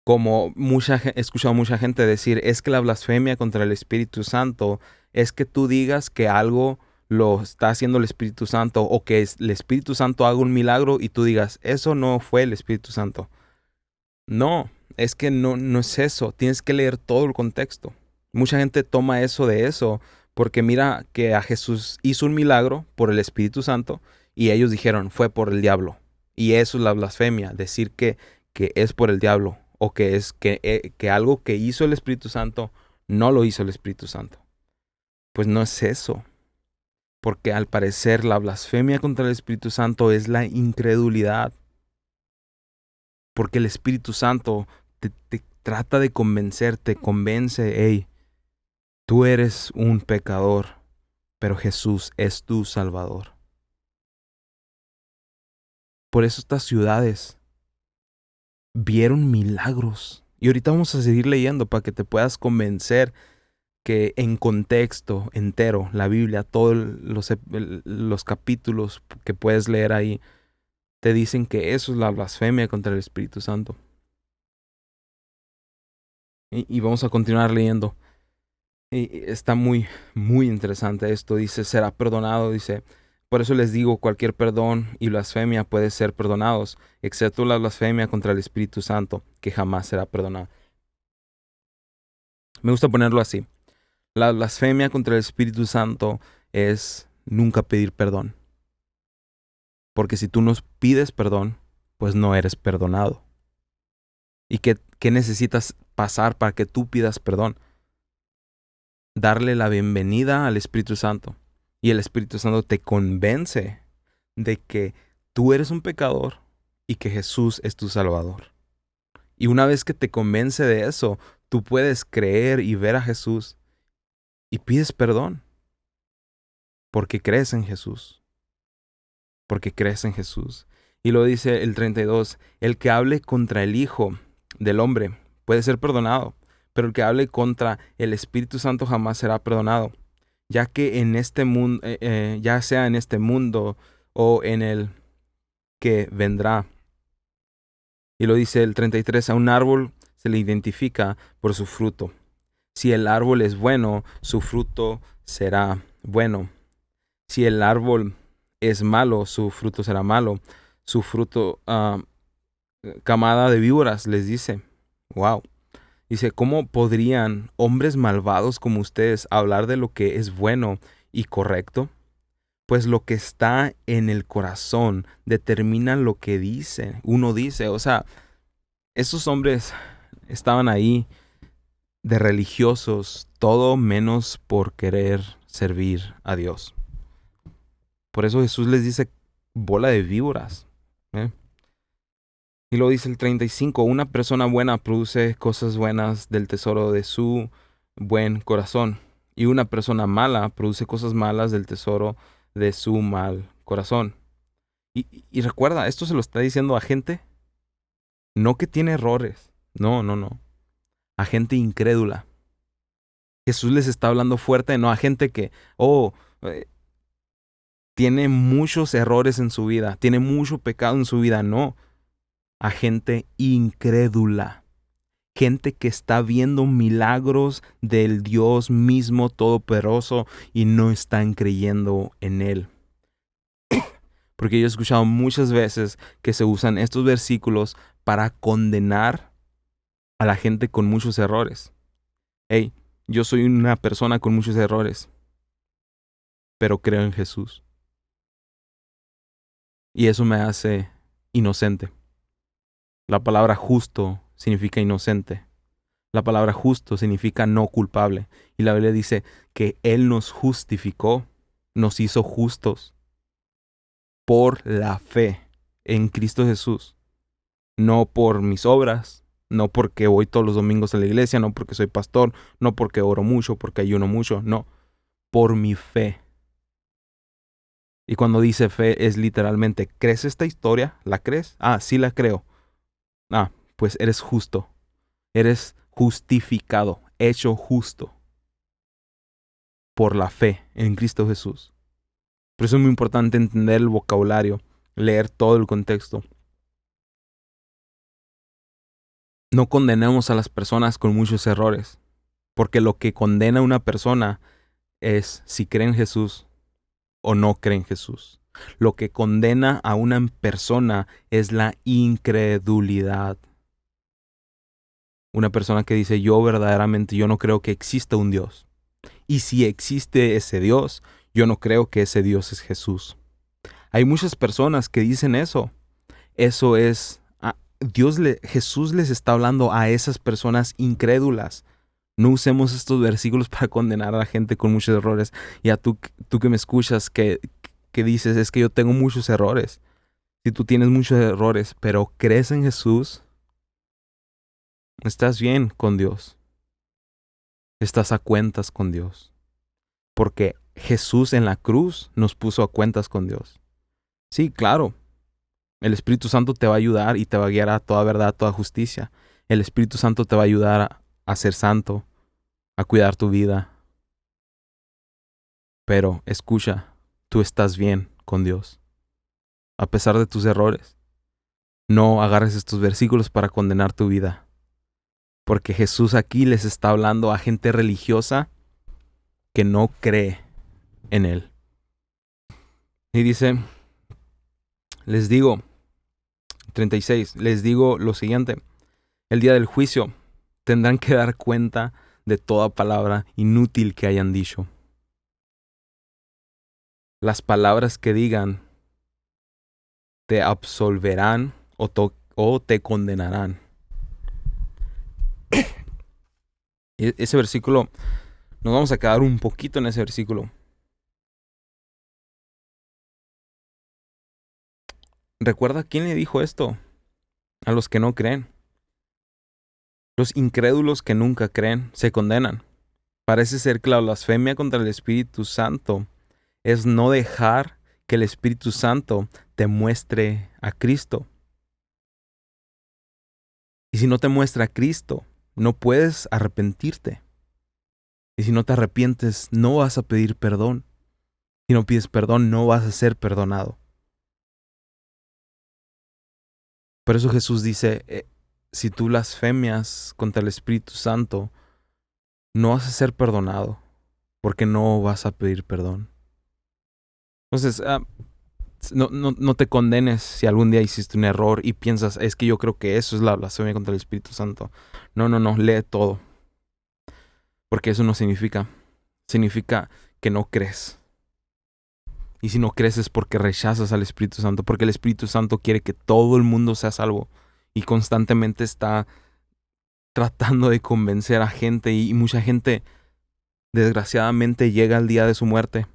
Como he escuchado mucha gente decir, es que la blasfemia contra el Espíritu Santo es que tú digas que algo lo está haciendo el Espíritu Santo o que el Espíritu Santo haga un milagro y tú digas, eso no fue el Espíritu Santo. No, es que no es eso. Tienes que leer todo el contexto. Mucha gente toma eso de eso porque mira que a Jesús hizo un milagro por el Espíritu Santo y ellos dijeron, fue por el diablo. Y eso es la blasfemia, decir que es por el diablo o que algo que hizo el Espíritu Santo no lo hizo el Espíritu Santo. Pues no es eso. Porque al parecer la blasfemia contra el Espíritu Santo es la incredulidad. Porque el Espíritu Santo te trata de convencer, te convence, hey, tú eres un pecador, pero Jesús es tu Salvador. Por eso estas ciudades vieron milagros. Y ahorita vamos a seguir leyendo para que te puedas convencer que en contexto entero, la Biblia, todos los capítulos que puedes leer ahí, te dicen que eso es la blasfemia contra el Espíritu Santo. Y vamos a continuar leyendo. Y está muy, muy interesante esto. Dice, será perdonado, dice. Por eso les digo, cualquier perdón y blasfemia puede ser perdonados, excepto la blasfemia contra el Espíritu Santo, que jamás será perdonada. Me gusta ponerlo así. La blasfemia contra el Espíritu Santo es nunca pedir perdón. Porque si tú no pides perdón, pues no eres perdonado. ¿Y qué necesitas pasar para que tú pidas perdón? Darle la bienvenida al Espíritu Santo. Y el Espíritu Santo te convence de que tú eres un pecador y que Jesús es tu Salvador. Y una vez que te convence de eso, tú puedes creer y ver a Jesús y pides perdón. Porque crees en Jesús. Porque crees en Jesús. Y lo dice el 32, el que hable contra el Hijo del Hombre puede ser perdonado, pero el que hable contra el Espíritu Santo jamás será perdonado, ya que en este mundo, ya sea en este mundo o en el que vendrá. Y lo dice el 33, a un árbol se le identifica por su fruto. Si el árbol es bueno, su fruto será bueno. Si el árbol es malo, su fruto será malo. Su fruto, camada de víboras, les dice. Wow. Dice, ¿cómo podrían hombres malvados como ustedes hablar de lo que es bueno y correcto? Pues lo que está en el corazón determina lo que uno dice. O sea, esos hombres estaban ahí de religiosos, todo menos por querer servir a Dios. Por eso Jesús les dice bola de víboras. Y lo dice el 35, una persona buena produce cosas buenas del tesoro de su buen corazón. Y una persona mala produce cosas malas del tesoro de su mal corazón. Y recuerda, esto se lo está diciendo a gente, no que tiene errores. No. A gente incrédula. Jesús les está hablando fuerte, no a gente que, tiene muchos errores en su vida, tiene mucho pecado en su vida. No. A gente incrédula, gente que está viendo milagros del Dios mismo todopoderoso y no están creyendo en Él. Porque yo he escuchado muchas veces que se usan estos versículos para condenar a la gente con muchos errores. Hey, yo soy una persona con muchos errores, pero creo en Jesús. Y eso me hace inocente. La palabra justo significa inocente. La palabra justo significa no culpable. Y la Biblia dice que Él nos justificó, nos hizo justos por la fe en Cristo Jesús. No por mis obras, no porque voy todos los domingos a la iglesia, no porque soy pastor, no porque oro mucho, porque ayuno mucho, no. Por mi fe. Y cuando dice fe es literalmente, ¿crees esta historia? ¿La crees? Sí la creo. Pues eres justo, eres justificado, hecho justo. por la fe en Cristo Jesús. Por eso es muy importante entender el vocabulario, leer todo el contexto. No condenemos a las personas con muchos errores, porque lo que condena a una persona es si cree en Jesús o no cree en Jesús. Lo que condena a una persona es la incredulidad. Una persona que dice, yo no creo que exista un Dios. Y si existe ese Dios, yo no creo que ese Dios es Jesús. Hay muchas personas que dicen eso. Eso es, Jesús les está hablando a esas personas incrédulas. No usemos estos versículos para condenar a la gente con muchos errores. Y a tú que me escuchas que dices, es que yo tengo muchos errores. Si tú tienes muchos errores, pero crees en Jesús, estás bien con Dios. Estás a cuentas con Dios. Porque Jesús en la cruz nos puso a cuentas con Dios. Sí, claro. El Espíritu Santo te va a ayudar y te va a guiar a toda verdad, a toda justicia. El Espíritu Santo te va a ayudar a ser santo, a cuidar tu vida. Pero escucha, tú estás bien con Dios. A pesar de tus errores. No agarres estos versículos para condenar tu vida. Porque Jesús aquí les está hablando a gente religiosa que no cree en Él. Y dice, les digo, 36, les digo lo siguiente. El día del juicio tendrán que dar cuenta de toda palabra inútil que hayan dicho. Las palabras que digan te absolverán o te condenarán. Ese versículo, nos vamos a quedar un poquito en ese versículo. ¿Recuerda quién le dijo esto? A los que no creen. Los incrédulos que nunca creen se condenan. Parece ser que la blasfemia contra el Espíritu Santo es no dejar que el Espíritu Santo te muestre a Cristo. Y si no te muestra a Cristo, no puedes arrepentirte. Y si no te arrepientes, no vas a pedir perdón. Si no pides perdón, no vas a ser perdonado. Por eso Jesús dice, si tú blasfemias contra el Espíritu Santo, no vas a ser perdonado, porque no vas a pedir perdón. Entonces, no te condenes si algún día hiciste un error y piensas, es que yo creo que eso es la blasfemia contra el Espíritu Santo. No, lee todo. Porque eso no significa que no crees. Y si no crees es porque rechazas al Espíritu Santo, porque el Espíritu Santo quiere que todo el mundo sea salvo y constantemente está tratando de convencer a gente y mucha gente desgraciadamente llega al día de su muerte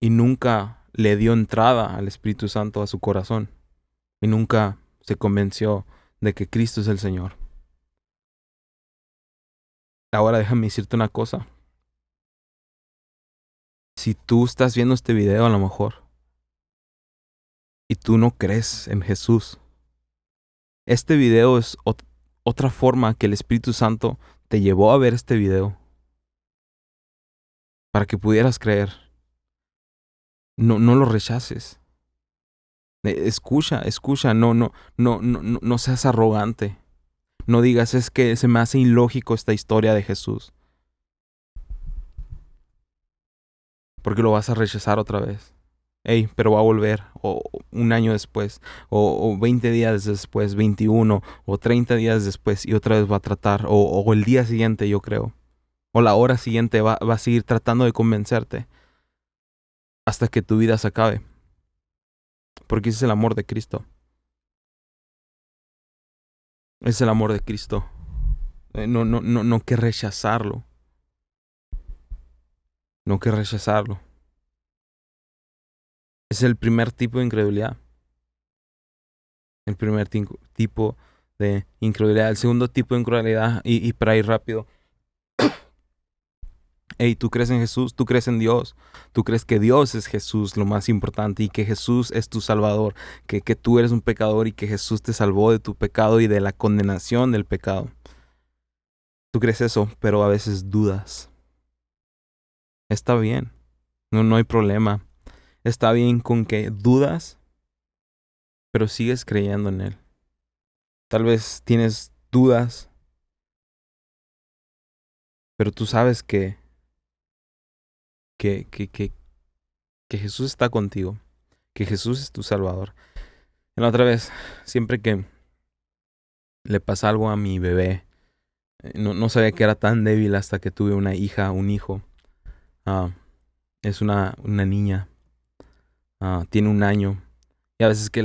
y nunca le dio entrada al Espíritu Santo a su corazón y nunca se convenció de que Cristo es el Señor. Ahora déjame decirte una cosa. Si tú estás viendo este video a lo mejor y tú no crees en Jesús, este video es otra forma que el Espíritu Santo te llevó a ver este video para que pudieras creer. No lo rechaces. Escucha, no seas arrogante. No digas, es que se me hace ilógico esta historia de Jesús. Porque lo vas a rechazar otra vez. Pero va a volver, o un año después, o 20 días después, 21, o 30 días después, y otra vez va a tratar, o el día siguiente, yo creo, o la hora siguiente va a seguir tratando de convencerte hasta que tu vida se acabe. Porque ese es el amor de Cristo. Es el amor de Cristo. No que rechazarlo. No que rechazarlo. Es el primer tipo de incredulidad. El primer tipo de incredulidad. El segundo tipo de incredulidad, y para ir rápido. Tú crees en Jesús, tú crees en Dios. Tú crees que Dios es Jesús, lo más importante, y que Jesús es tu Salvador. Que tú eres un pecador y que Jesús te salvó de tu pecado y de la condenación del pecado. Tú crees eso, pero a veces dudas. Está bien. No hay problema. Está bien con que dudas, pero sigues creyendo en Él. Tal vez tienes dudas, pero tú sabes que, que, que, que Jesús está contigo, que Jesús es tu Salvador. Y la otra vez, siempre que le pasa algo a mi bebé, no sabía que era tan débil hasta que tuve una hija, un hijo. Ah, es una niña, tiene 1 año. Y a veces que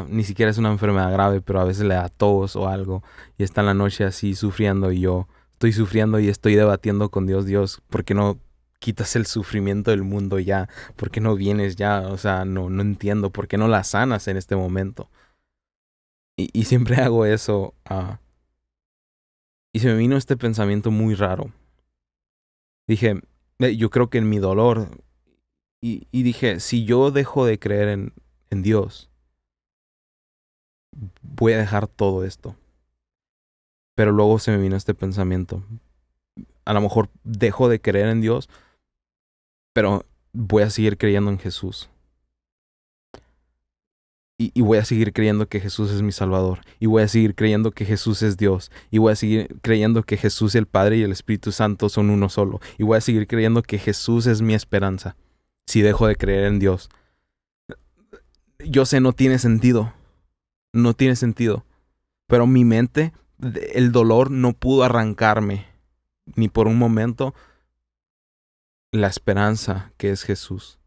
ni siquiera es una enfermedad grave, pero a veces le da tos o algo. Y está en la noche así sufriendo y yo estoy sufriendo y estoy debatiendo con Dios. Dios, ¿por qué no quitas el sufrimiento del mundo ya? ¿Por qué no vienes ya? O sea, no entiendo. ¿Por qué no la sanas en este momento? Y siempre hago eso. Y se me vino este pensamiento muy raro. Dije, yo creo que en mi dolor. Y dije, si yo dejo de creer en Dios, voy a dejar todo esto. Pero luego se me vino este pensamiento. A lo mejor dejo de creer en Dios, pero voy a seguir creyendo en Jesús. Y voy a seguir creyendo que Jesús es mi Salvador. Y voy a seguir creyendo que Jesús es Dios. Y voy a seguir creyendo que Jesús, el Padre y el Espíritu Santo son uno solo. Y voy a seguir creyendo que Jesús es mi esperanza. Si dejo de creer en Dios. Yo sé, no tiene sentido. No tiene sentido. Pero mi mente, el dolor no pudo arrancarme, ni por un momento, la esperanza que es Jesús.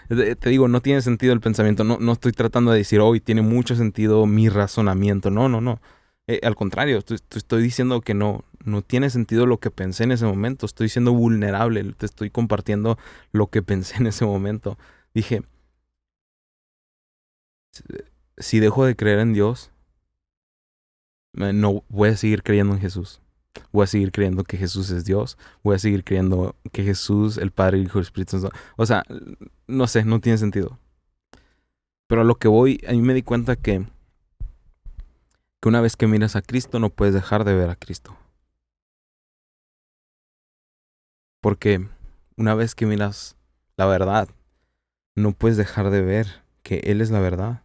Te digo, no tiene sentido el pensamiento. No estoy tratando de decir, hoy tiene mucho sentido mi razonamiento. No. Al contrario, estoy diciendo que no tiene sentido lo que pensé en ese momento. Estoy siendo vulnerable. Te estoy compartiendo lo que pensé en ese momento. Dije, si dejo de creer en Dios, no voy a seguir creyendo en Jesús. Voy a seguir creyendo que Jesús es Dios. Voy a seguir creyendo que Jesús, el Padre, el Hijo y el Espíritu Santo. O sea, no sé, no tiene sentido. Pero a lo que voy, a mí me di cuenta que una vez que miras a Cristo no puedes dejar de ver a Cristo. Porque una vez que miras la verdad, no puedes dejar de ver que Él es la verdad.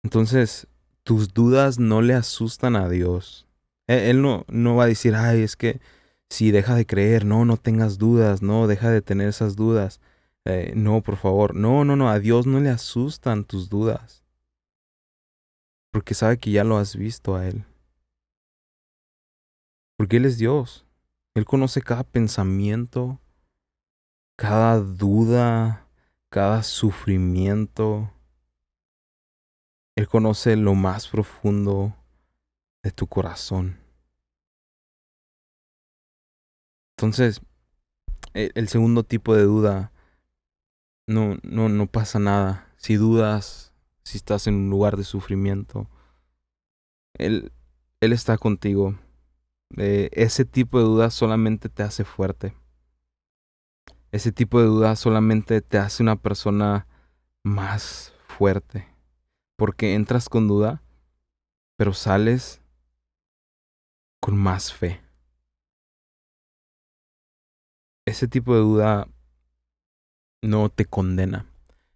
Entonces, tus dudas no le asustan a Dios. Él no va a decir, ay, es que si deja de creer, no tengas dudas, no, deja de tener esas dudas. No, por favor, no, a Dios no le asustan tus dudas. Porque sabe que ya lo has visto a Él. Porque Él es Dios. Él conoce cada pensamiento, cada duda, cada sufrimiento. Él conoce lo más profundo de tu corazón. Entonces, el segundo tipo de duda, no pasa nada. Si dudas, si estás en un lugar de sufrimiento, Él está contigo. Ese tipo de duda solamente te hace fuerte. Ese tipo de duda solamente te hace una persona más fuerte. Porque entras con duda, pero sales con más fe. Ese tipo de duda no te condena.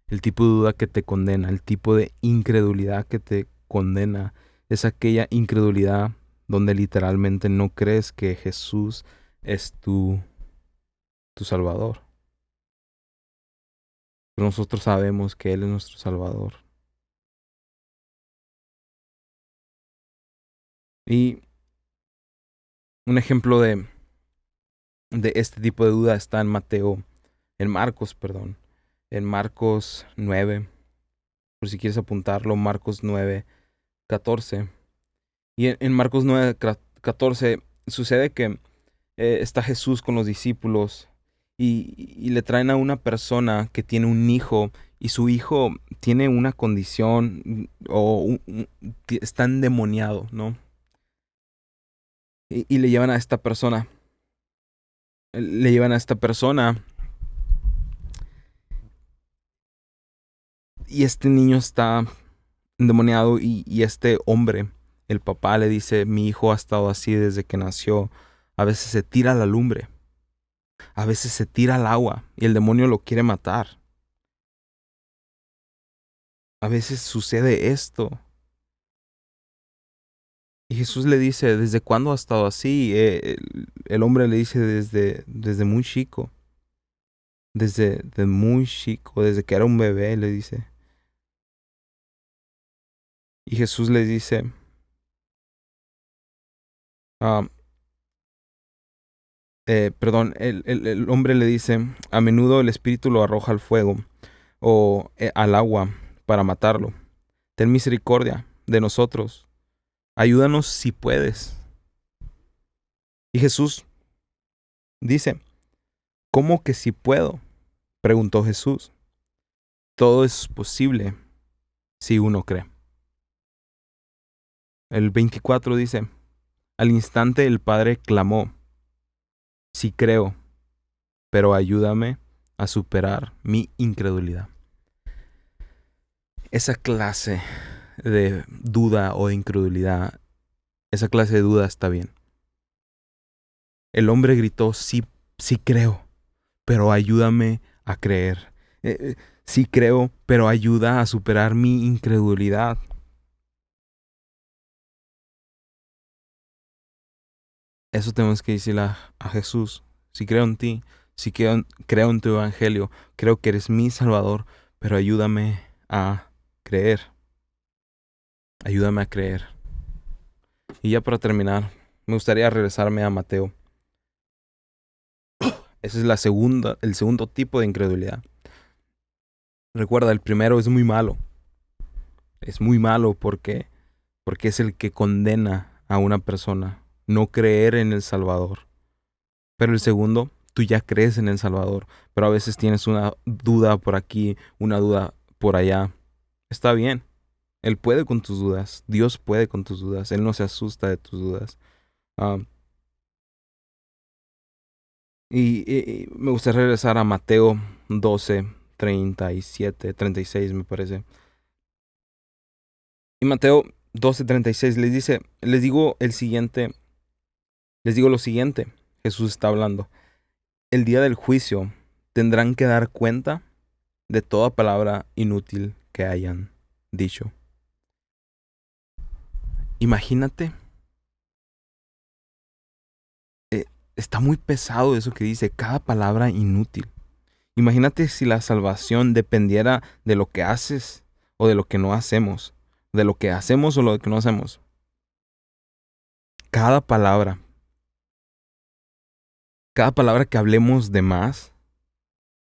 El tipo de duda que te condena, el tipo de incredulidad que te condena, es aquella incredulidad donde literalmente no crees que Jesús es tu Salvador. Pero nosotros sabemos que Él es nuestro Salvador. Y un ejemplo de este tipo de duda está en Marcos, perdón. En Marcos 9, por si quieres apuntarlo, Marcos 9:14. Y en Marcos 9:14 sucede que está Jesús con los discípulos y le traen a una persona que tiene un hijo y su hijo tiene una condición está endemoniado, ¿no? Y le llevan a esta persona. Le llevan a esta persona y este niño está endemoniado y este hombre, el papá le dice, mi hijo ha estado así desde que nació, a veces se tira a la lumbre. A veces se tira al agua y el demonio lo quiere matar. A veces sucede esto. Y Jesús le dice, ¿desde cuándo ha estado así? El hombre le dice, desde muy chico. Desde muy chico, desde que era un bebé, le dice. Y Jesús le dice, ah, perdón, el hombre le dice, a menudo el espíritu lo arroja al fuego o al agua para matarlo. Ten misericordia de nosotros. Ayúdanos si puedes. Y Jesús dice, ¿cómo que si puedo? Preguntó Jesús. Todo es posible si uno cree. El 24 dice, al instante el padre clamó, sí creo, pero ayúdame a superar mi incredulidad. Esa clase de duda o de incredulidad, esa clase de duda está bien. El hombre gritó, sí, sí creo, pero ayúdame a creer. Sí creo, pero ayuda a superar mi incredulidad. Eso tenemos que decirle a Jesús. Sí creo en ti, sí creo en tu evangelio, creo que eres mi Salvador, pero ayúdame a creer. Ayúdame a creer. Y ya para terminar, me gustaría regresarme a Mateo. Ese es el segundo tipo de incredulidad. Recuerda, el primero es muy malo. Es muy malo porque es el que condena a una persona, no creer en el Salvador. Pero el segundo, tú ya crees en el Salvador, pero a veces tienes una duda por aquí, una duda por allá. Está bien. Él puede con tus dudas. Dios puede con tus dudas. Él no se asusta de tus dudas. Ah, y me gustaría regresar a Mateo 12, 37, 36 me parece. Y Mateo 12, 36 les dice, les digo lo siguiente. Jesús está hablando. El día del juicio tendrán que dar cuenta de toda palabra inútil que hayan dicho. Imagínate, está muy pesado eso que dice, cada palabra inútil. Imagínate si la salvación dependiera de lo que haces o de lo que no hacemos, de lo que hacemos o lo que no hacemos. Cada palabra que hablemos de más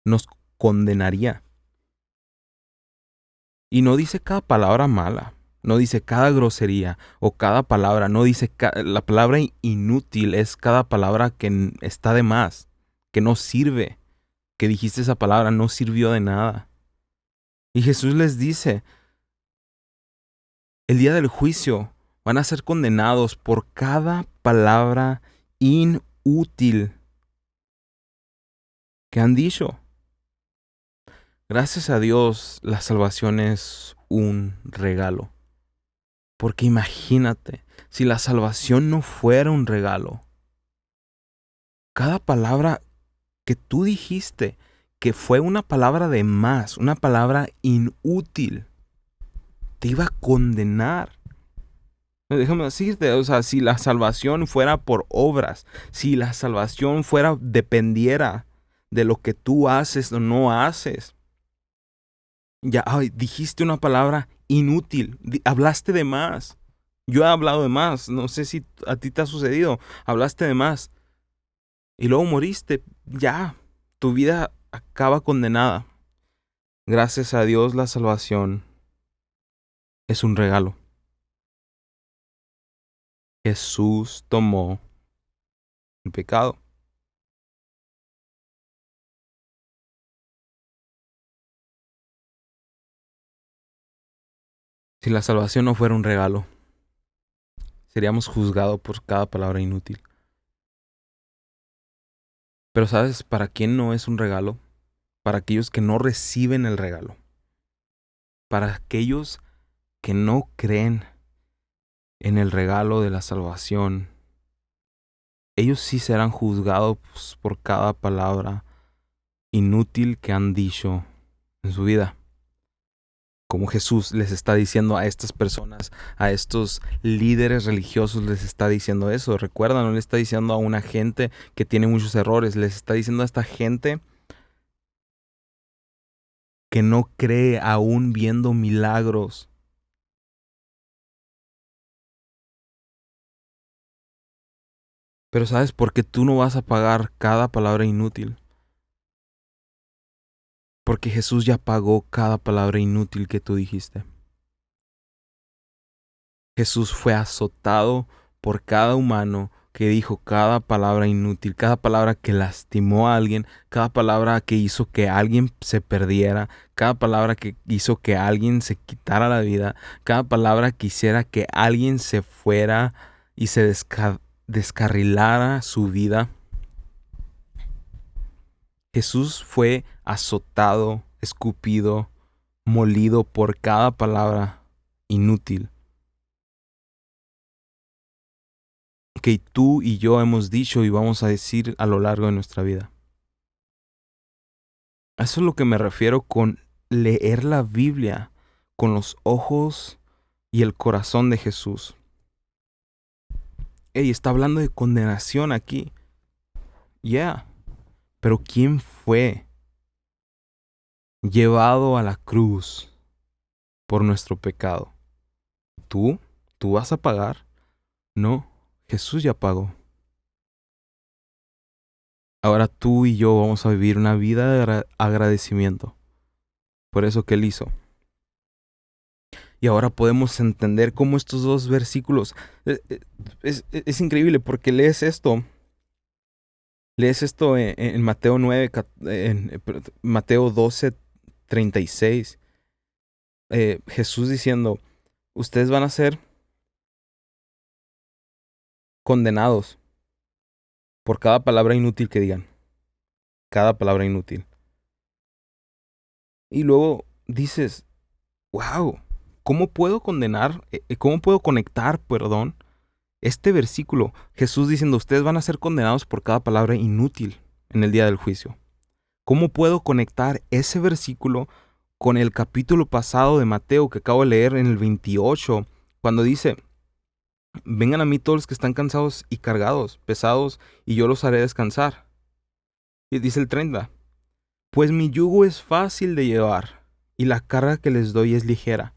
nos condenaría. Y no dice cada palabra mala, no dice cada grosería o cada palabra, no dice la palabra inútil es cada palabra que está de más, que no sirve, que dijiste esa palabra no sirvió de nada. Y Jesús les dice, el día del juicio van a ser condenados por cada palabra inútil que han dicho. Gracias a Dios, la salvación es un regalo. Porque imagínate, si la salvación no fuera un regalo, cada palabra que tú dijiste, que fue una palabra de más, una palabra inútil, te iba a condenar. Déjame decirte, o sea, si la salvación fuera por obras, si la salvación dependiera de lo que tú haces o no haces, ya dijiste una palabra inútil, hablaste de más. Yo he hablado de más, no sé si a ti te ha sucedido, hablaste de más y luego moriste, ya, tu vida acaba condenada. Gracias a Dios la salvación es un regalo. Jesús tomó el pecado. Si la salvación no fuera un regalo, seríamos juzgados por cada palabra inútil. Pero ¿sabes para quién no es un regalo? Para aquellos que no reciben el regalo. Para aquellos que no creen en el regalo de la salvación. ellos sí serán juzgados por cada palabra inútil que han dicho en su vida. Como Jesús les está diciendo a estas personas, a estos líderes religiosos, les está diciendo eso. Recuerda, no le está diciendo a una gente que tiene muchos errores, les está diciendo a esta gente que no cree aún viendo milagros. Pero ¿sabes por qué tú no vas a pagar cada palabra inútil? Porque Jesús ya pagó cada palabra inútil que tú dijiste. Jesús fue azotado por cada humano que dijo cada palabra inútil, cada palabra que lastimó a alguien, cada palabra que hizo que alguien se perdiera, cada palabra que hizo que alguien se quitara la vida, cada palabra que hiciera que alguien se fuera y se descarrilara su vida. Jesús fue azotado, escupido, molido por cada palabra inútil que tú y yo hemos dicho y vamos a decir a lo largo de nuestra vida. A eso es lo que me refiero con leer la Biblia con los ojos y el corazón de Jesús. Ey, está hablando de condenación aquí. Yeah. Pero ¿quién fue llevado a la cruz por nuestro pecado? ¿Tú? ¿Tú vas a pagar? No, Jesús ya pagó. Ahora tú y yo vamos a vivir una vida de agradecimiento por eso que Él hizo. Y ahora podemos entender cómo estos dos versículos es increíble porque lees esto en Mateo 9, Mateo 12:36. Jesús diciendo, ustedes van a ser condenados por cada palabra inútil que digan, cada palabra inútil. Y luego dices, wow, ¿cómo puedo cómo puedo conectar, este versículo? Jesús diciendo, ustedes van a ser condenados por cada palabra inútil en el día del juicio. ¿Cómo puedo conectar ese versículo con el capítulo pasado de Mateo que acabo de leer en el 28, cuando dice, vengan a mí todos los que están cansados y cargados, pesados, y yo los haré descansar? Y dice el 30, pues mi yugo es fácil de llevar y la carga que les doy es ligera.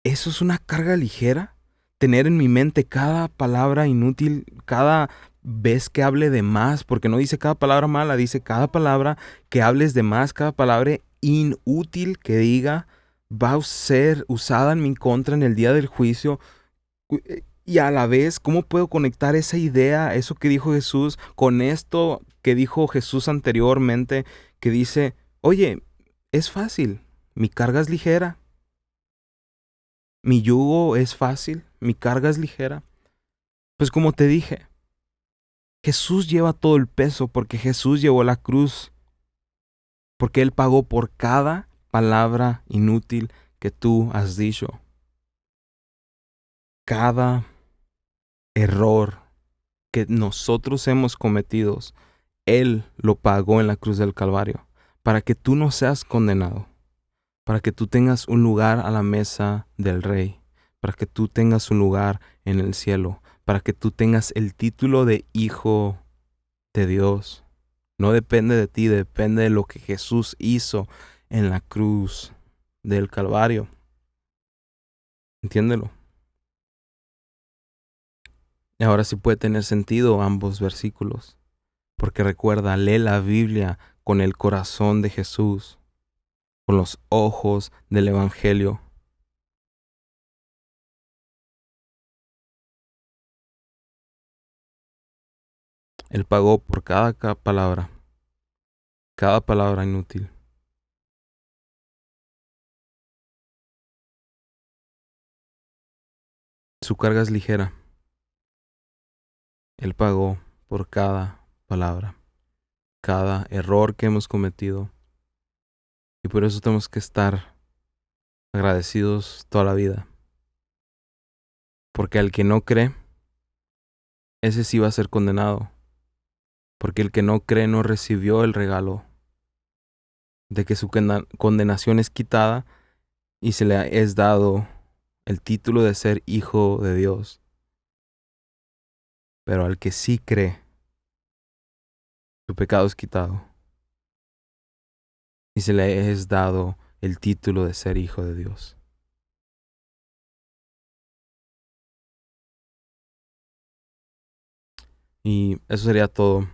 ¿Eso es una carga ligera? Tener en mi mente cada palabra inútil, cada vez que hable de más, porque no dice cada palabra mala, dice cada palabra que hables de más, cada palabra inútil que diga va a ser usada en mi contra en el día del juicio. Y a la vez, ¿cómo puedo conectar esa idea, eso que dijo Jesús, con esto que dijo Jesús anteriormente, que dice, oye, es fácil, mi carga es ligera, mi yugo es fácil, mi carga es ligera? Pues como te dije, Jesús lleva todo el peso porque Jesús llevó la cruz, porque Él pagó por cada palabra inútil que tú has dicho. Cada error que nosotros hemos cometido, Él lo pagó en la cruz del Calvario, para que tú no seas condenado, para que tú tengas un lugar a la mesa del Rey, para que tú tengas un lugar en el cielo, para que tú tengas el título de hijo de Dios. No depende de ti, depende de lo que Jesús hizo en la cruz del Calvario. Entiéndelo. Y ahora sí puede tener sentido ambos versículos. Porque recuerda, lee la Biblia con el corazón de Jesús, con los ojos del Evangelio. Él pagó por cada palabra inútil. Su carga es ligera. Él pagó por cada palabra, cada error que hemos cometido. Y por eso tenemos que estar agradecidos toda la vida. Porque al que no cree, ese sí va a ser condenado, porque el que no cree no recibió el regalo de que su condenación es quitada y se le es dado el título de ser hijo de Dios. Pero al que sí cree, su pecado es quitado y se le es dado el título de ser hijo de Dios. Y eso sería todo.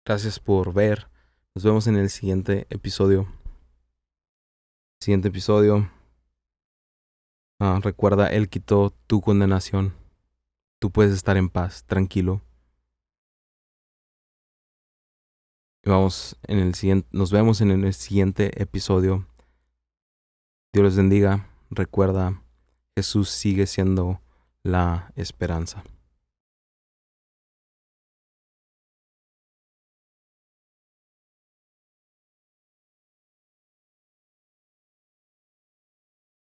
Gracias por ver. Nos vemos en el siguiente episodio. Recuerda, Él quitó tu condenación. Tú puedes estar en paz, tranquilo. Y nos vemos en el siguiente episodio. Dios les bendiga. Recuerda, Jesús sigue siendo la esperanza.